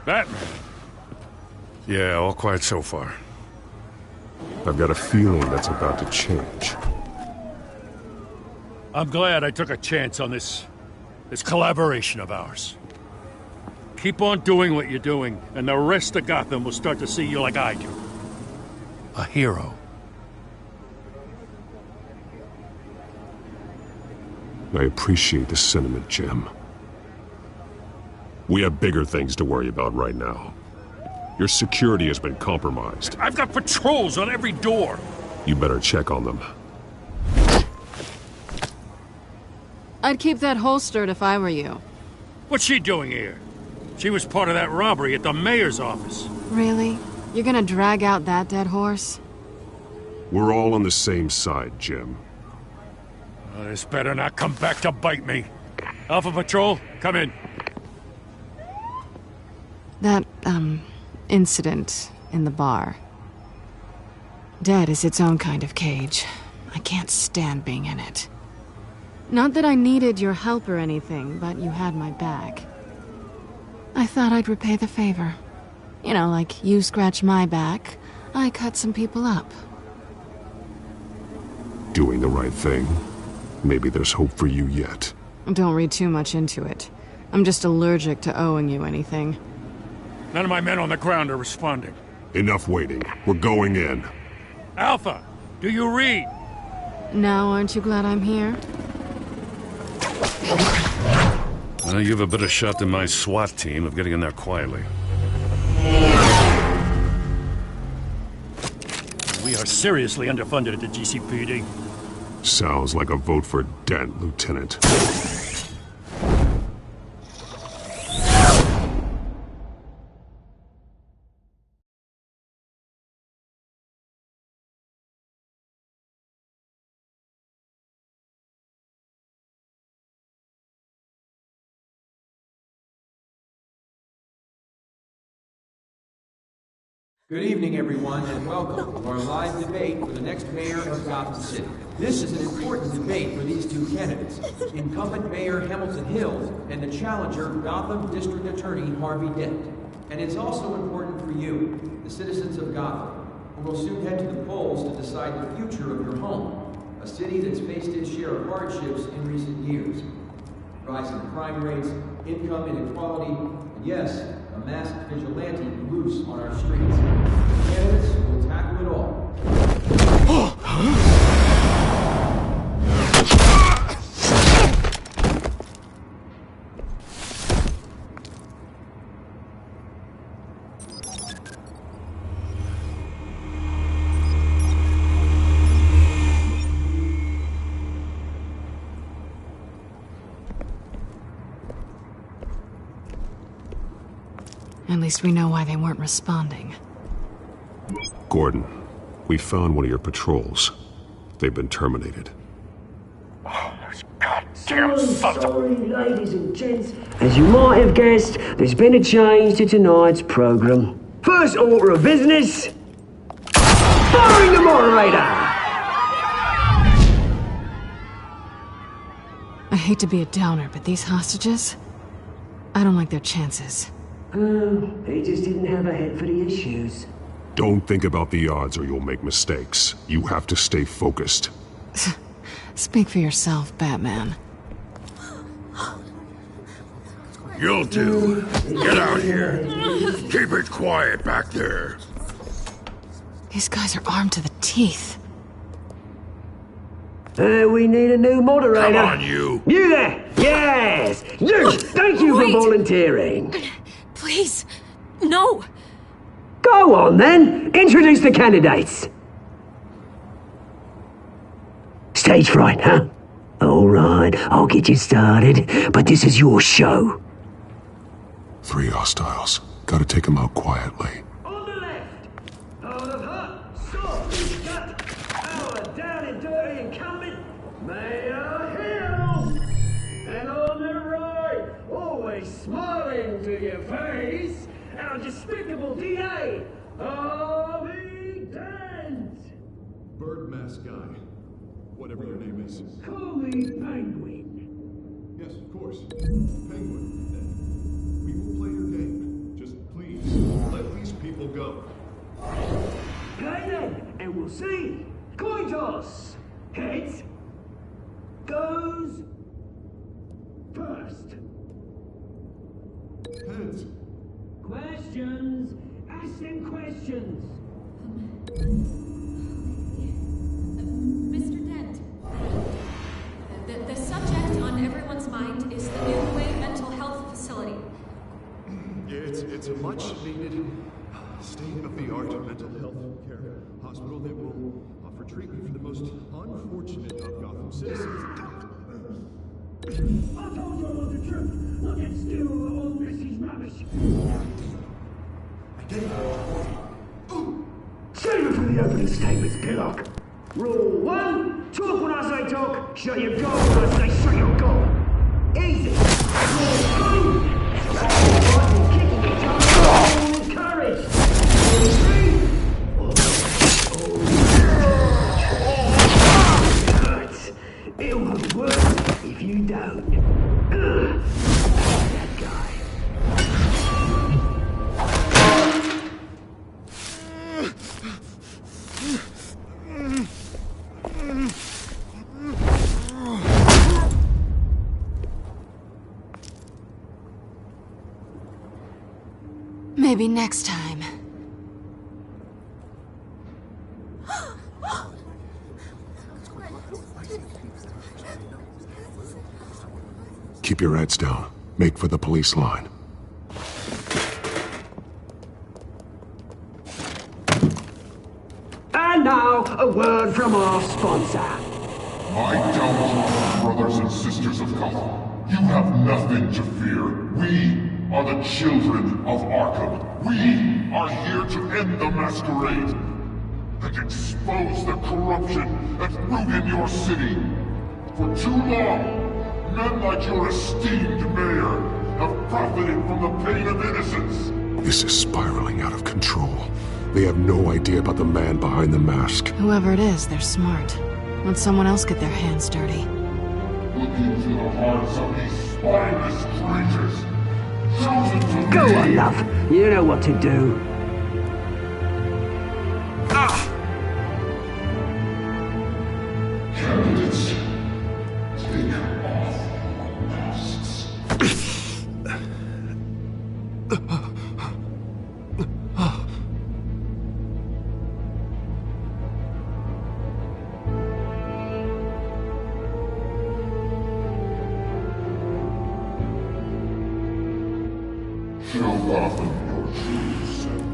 S4: Batman. Yeah, all quiet so far.
S1: I've got a feeling that's about to change.
S4: I'm glad I took a chance on this collaboration of ours. Keep on doing what you're doing, and the rest of Gotham will start to see you like I do. A hero.
S19: I appreciate the sentiment, Jim. We have bigger things to worry about right now. Your security has been compromised.
S4: I've got patrols on every door.
S19: You better check on them.
S15: I'd keep that holstered if I were you.
S4: What's she doing here? She was part of that robbery at the mayor's office.
S15: Really? You're gonna drag out that dead horse?
S19: We're all on the same side, Jim.
S4: Oh, this better not come back to bite me. Alpha Patrol, come in.
S15: That, incident in the bar. Dead is its own kind of cage. I can't stand being in it. Not that I needed your help or anything, but you had my back. I thought I'd repay the favor. You know, like you scratch my back, I cut some people up.
S19: Doing the right thing. Maybe there's hope for you yet.
S15: Don't read too much into it. I'm just allergic to owing you anything.
S4: None of my men on the ground are responding.
S19: Enough waiting. We're going in.
S4: Alpha, do you read?
S15: Now, aren't you glad I'm here?
S4: Well, you have a better shot than my SWAT team of getting in there quietly. We are seriously underfunded at the GCPD.
S19: Sounds like a vote for Dent, Lieutenant.
S20: Good evening, everyone, and welcome to our live debate for the next mayor of Gotham City. This is an important debate for these two candidates, incumbent Mayor Hamilton Hills and the challenger, Gotham District Attorney Harvey Dent. And it's also important for you, the citizens of Gotham, who will soon head to the polls to decide the future of your home, a city that's faced its share of hardships in recent years. Rising crime rates, income inequality, and yes, a masked vigilante loose on our streets. Candidates will tackle it all.
S15: At least we know why they weren't responding.
S19: Gordon, we found one of your patrols. They've been terminated.
S11: Sorry, ladies and gents. As you might have guessed, there's been a change to tonight's program. First order of business, firing the moderator!
S15: I hate to be a downer, but these hostages, I don't like their chances.
S11: He just didn't have a head for the issues.
S19: Don't think about the odds or you'll make mistakes. You have to stay focused.
S15: Speak for yourself, Batman.
S6: You'll do. Get out here. Keep it quiet back there.
S15: These guys are armed to the teeth.
S11: We need a new moderator.
S6: Come on, you.
S11: You there! Yes! You! Thank you for volunteering.
S8: Please, no.
S11: Go on, then. Introduce the candidates. Stage fright, huh? All right, I'll get you started, but this is your show.
S19: 3 hostiles. Gotta take them out quietly.
S11: On the left, out of her, soft, cut, our down and dirty incumbent, Mayor Hill. And on the right, always smiling to your face, our despicable DA, Harvey Dent.
S3: Bird mask guy. Whatever your name is.
S11: Call me Penguin.
S3: Yes, of course. Penguin. We will play your game. Just please, let these people go.
S11: Play then, and we'll see. Coin toss. Heads. Goes first.
S3: Heads.
S11: Questions. Ask them questions.
S8: Mr. Dent, the subject on everyone's mind is the new mental health facility.
S3: Yeah, it's a much-needed, state-of-the-art mental health care hospital that will offer treatment for the most unfortunate of Gotham citizens.
S11: I told you all the truth. Look at still all this is rubbish. I did it. Save it for the opening statements, Pillock. Rule 1, talk when I say talk, shut your goal when I say shut your goal. Easy. Rule 2, fighting, kicking each other, with courage. Rule 3, hurts. It won't work if you don't. That guy.
S15: Maybe next time.
S19: Keep your heads down. Make for the police line.
S11: And now, a word from our sponsor.
S21: I doubt, brothers and sisters of Gotham, you have nothing to fear. We are the children of Arkham. We are here to end the masquerade and expose the corruption that ruined your city. For too long, men like your esteemed mayor have profited from the pain of innocence.
S19: This is spiraling out of control. They have no idea about the man behind the mask.
S15: Whoever it is, they're smart. Let someone else get their hands dirty.
S21: Look into the hearts of these spineless traitors. Chosen to
S11: Go on, love. You know what to do.
S21: Candidates, take off masks. Show Gotham your true self.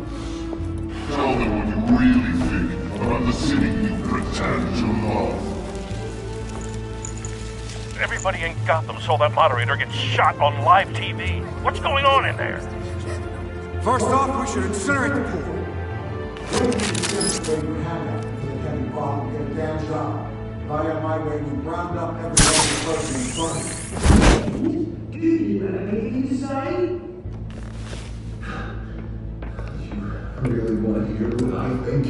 S21: Tell them what you really think about the city you pretend to love.
S7: Everybody in Gotham saw that moderator get shot on live TV. What's going on in there?
S12: First off, we should incinerate the pool. I am my way to round up everyone person in front.
S11: Do you have anything to say?
S22: You really want to hear what I think?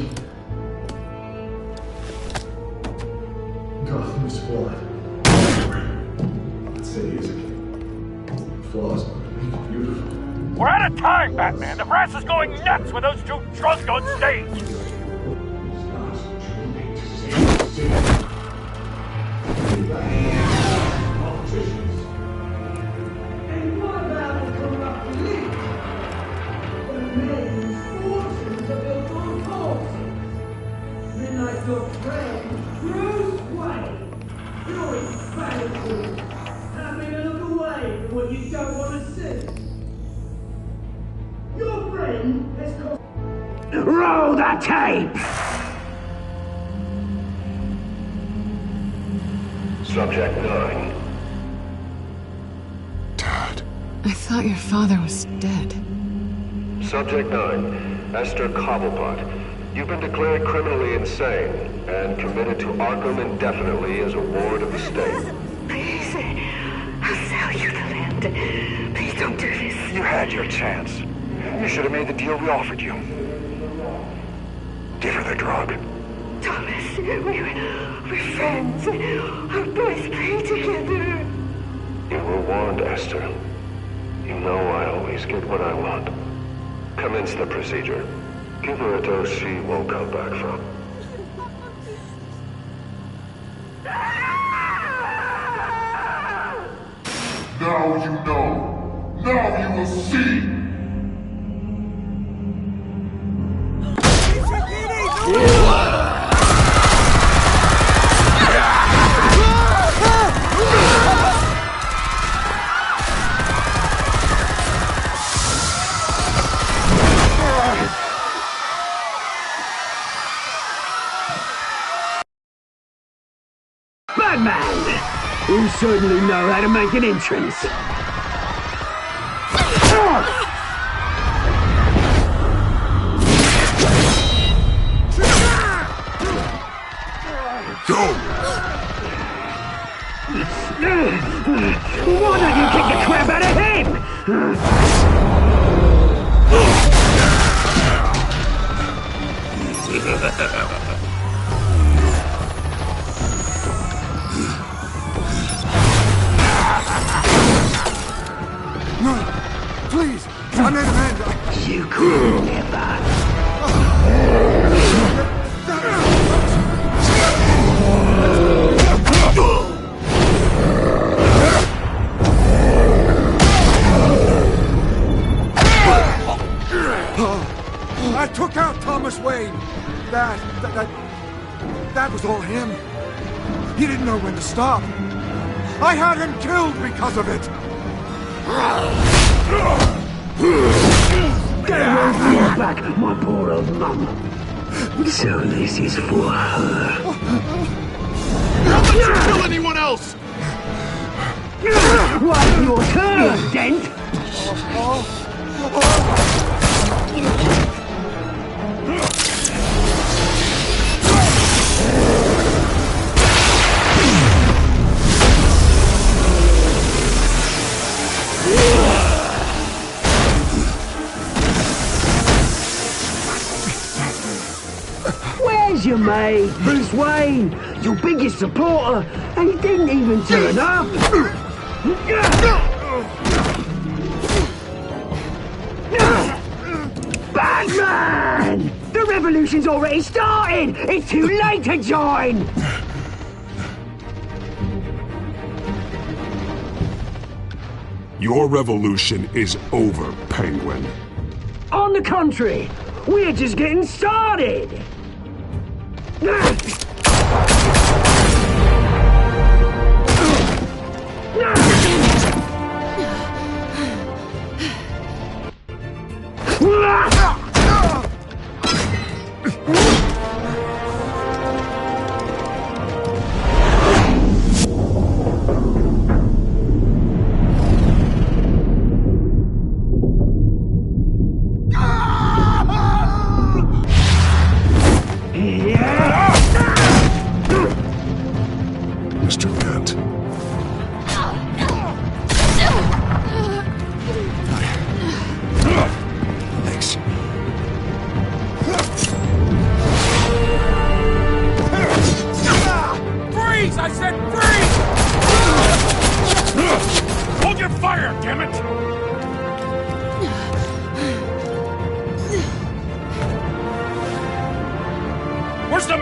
S22: Gotham is flawed. I'd say he's a king. Flaws but make it beautiful.
S7: We're out of time, Batman. The brass is going nuts with those two drunks on stage.
S11: And what about the corrupt elite? The men whose fortunes are built on falsehood. Men like your friend, Bruce Wayne. You're infallible. Having a look away from what you don't want to see. Your friend has cost... Roll the tape!
S18: Subject 9.
S15: I thought your father was dead.
S18: Subject 9, Esther Cobblepot. You've been declared criminally insane and committed to Arkham indefinitely as a ward of the state.
S23: Please, I'll sell you the land. Please don't do this.
S24: You had your chance. You should have made the deal we offered you. Give her the drug.
S23: Thomas, we're friends. Our boys play together.
S18: You were warned, Esther. You know I always get what I want. Commence the procedure. Give her a dose she won't come back from.
S21: Now you know. Now you will see.
S11: Batman! You certainly know how to make an entrance.
S21: Go!
S11: Why don't you kick the crap out of him?
S12: No, please, I made an end.
S11: You could never.
S12: I took out Thomas Wayne. That was all him. He didn't know when to stop. I had him killed because of it.
S11: Get away from your back, my poor old mum. So this is for her.
S21: Don't let you kill anyone else!
S11: Well, your turn, Dent! Where's your mate, Bruce Wayne? Your biggest supporter, and he didn't even turn up. Batman! The revolution's already started! It's too late to join!
S19: Your revolution is over, Penguin.
S11: On the contrary, we're just getting started!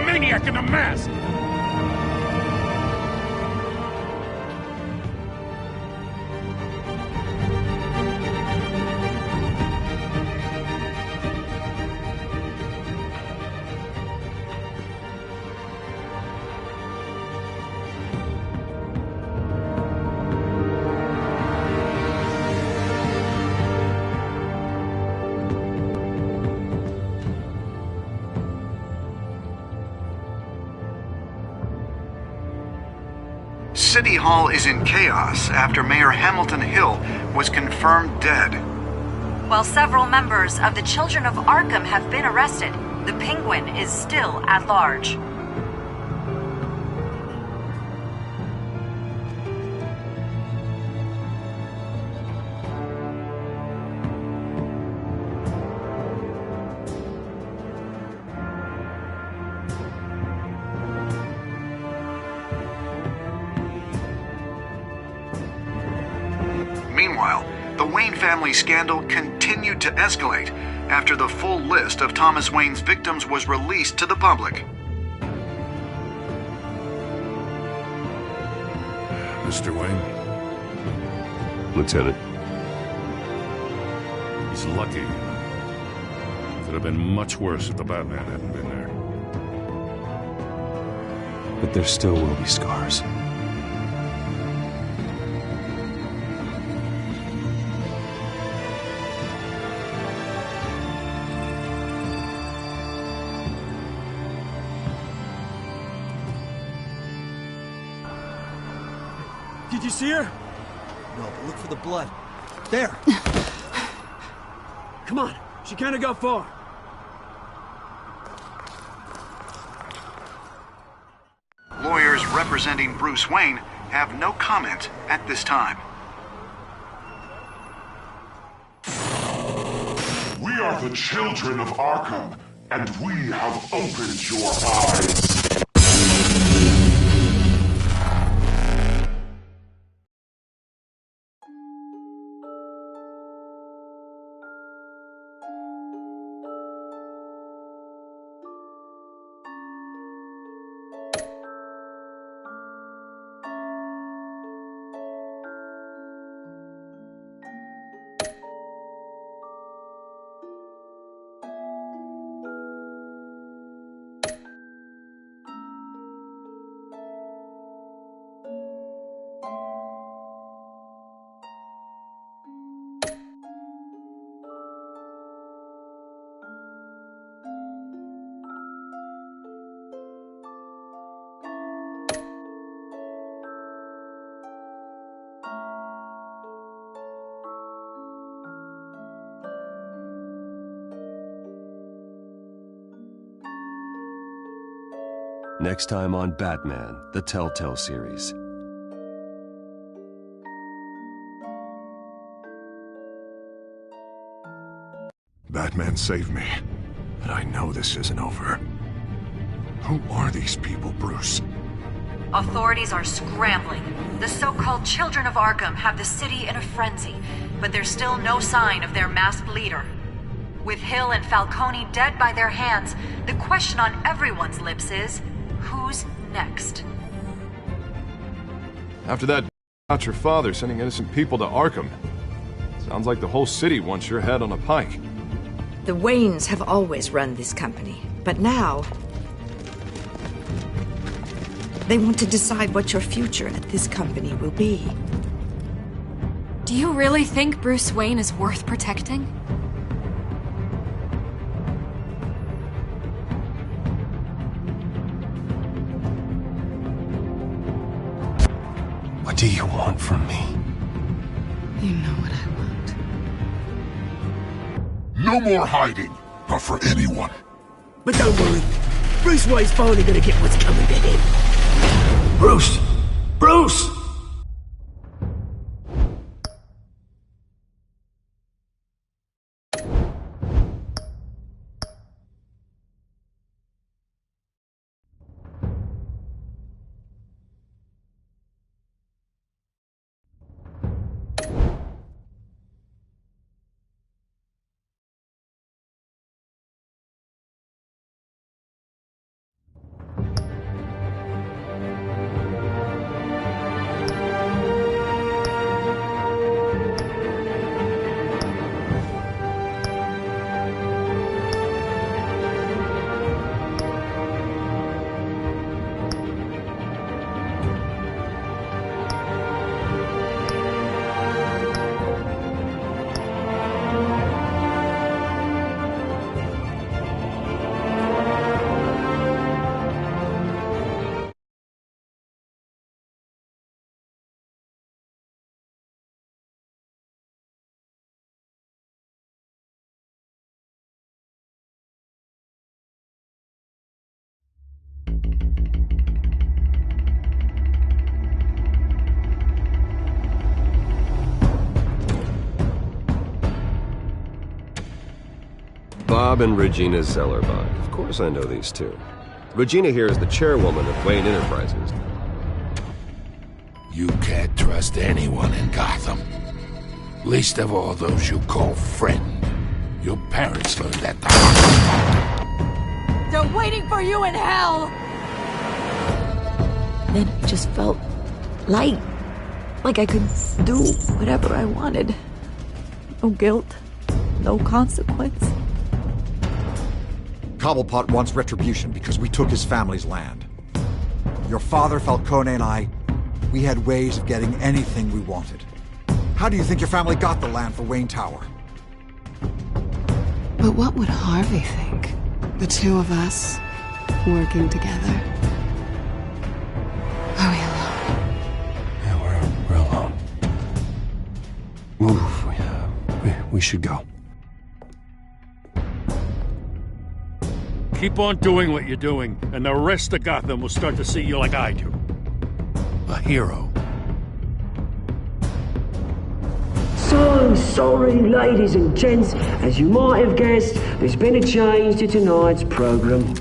S7: maniac in the mask!
S5: City Hall is in chaos after Mayor Hamilton Hill was confirmed dead.
S17: While several members of the Children of Arkham have been arrested, the Penguin is still at large.
S5: Meanwhile, the Wayne family scandal continued to escalate after the full list of Thomas Wayne's victims was released to the public.
S4: Mr. Wayne?
S19: Lieutenant.
S4: He's lucky. Could have been much worse if the Batman hadn't been there.
S1: But there still will be scars.
S11: Did you see her?
S9: No, but look for the blood. There!
S11: Come on, she can't have got far.
S5: Lawyers representing Bruce Wayne have no comment at this time.
S21: We are the children of Arkham, and we have opened your eyes.
S1: Next time on Batman, the Telltale series.
S3: Batman saved me, but I know this isn't over. Who are these people, Bruce?
S17: Authorities are scrambling. The so-called Children of Arkham have the city in a frenzy, but there's still no sign of their masked leader. With Hill and Falcone dead by their hands, the question on everyone's lips is, who's next?
S10: After that about your father sending innocent people to Arkham, sounds like the whole city wants your head on a pike.
S14: The Waynes have always run this company, but now they want to decide what your future at this company will be.
S8: Do you really think Bruce Wayne is worth protecting?
S1: What do you want from me?
S15: You know what I want.
S21: No more hiding, not for anyone.
S11: But don't worry, Bruce Wayne's finally gonna get what's coming to him.
S6: Bruce! Bruce!
S1: Rob and Regina Zellerbach. Of course I know these two. Regina here is the chairwoman of Wayne Enterprises.
S6: You can't trust anyone in Gotham. Least of all those you call friend. Your parents learned that the hard way.
S2: They're waiting for you in hell!
S14: Then I just felt light. Like I could do whatever I wanted. No guilt. No consequence.
S12: Cobblepot wants retribution because we took his family's land. Your father, Falcone, and I, we had ways of getting anything we wanted. How do you think your family got the land for Wayne Tower?
S15: But what would Harvey think? The two of us, working together. Are we alone?
S1: Yeah, we're alone. Move. We should go.
S4: Keep on doing what you're doing, and the rest of Gotham will start to see you like I do. A hero.
S11: So sorry, ladies and gents. As you might have guessed, there's been a change to tonight's program.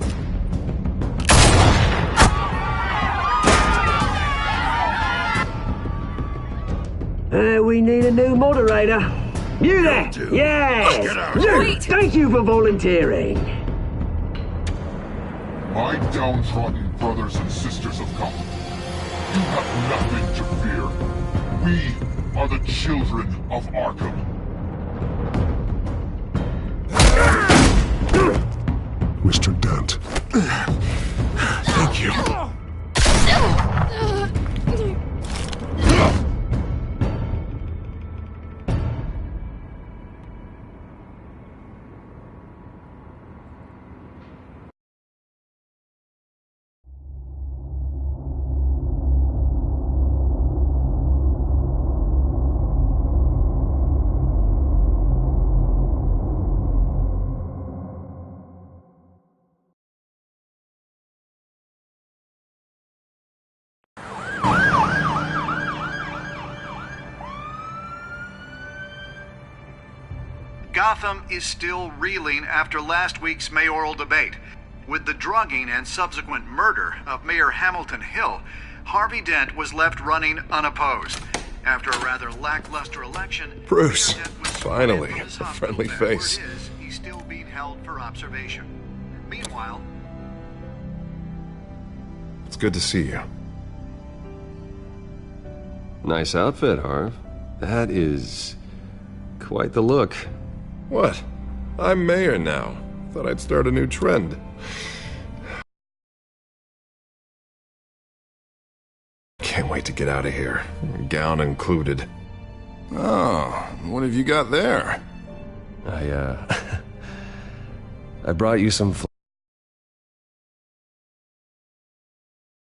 S11: We need a new moderator. You there? Yeah! You! Thank you for volunteering.
S21: My downtrodden brothers and sisters of Gotham, you have nothing to fear. We are the children of Arkham.
S19: Mr. Dent.
S12: Thank you.
S5: Gotham is still reeling after last week's mayoral debate. With the drugging and subsequent murder of Mayor Hamilton Hill, Harvey Dent was left running unopposed. After a rather lackluster election,
S10: Bruce, finally, a friendly face.
S5: He's still being held for observation. Meanwhile,
S10: It's good to see you.
S1: Nice outfit, Harv. That is quite the look.
S10: What? I'm mayor now. Thought I'd start a new trend. Can't wait to get out of here. Gown included. Oh, what have you got there?
S1: I brought you some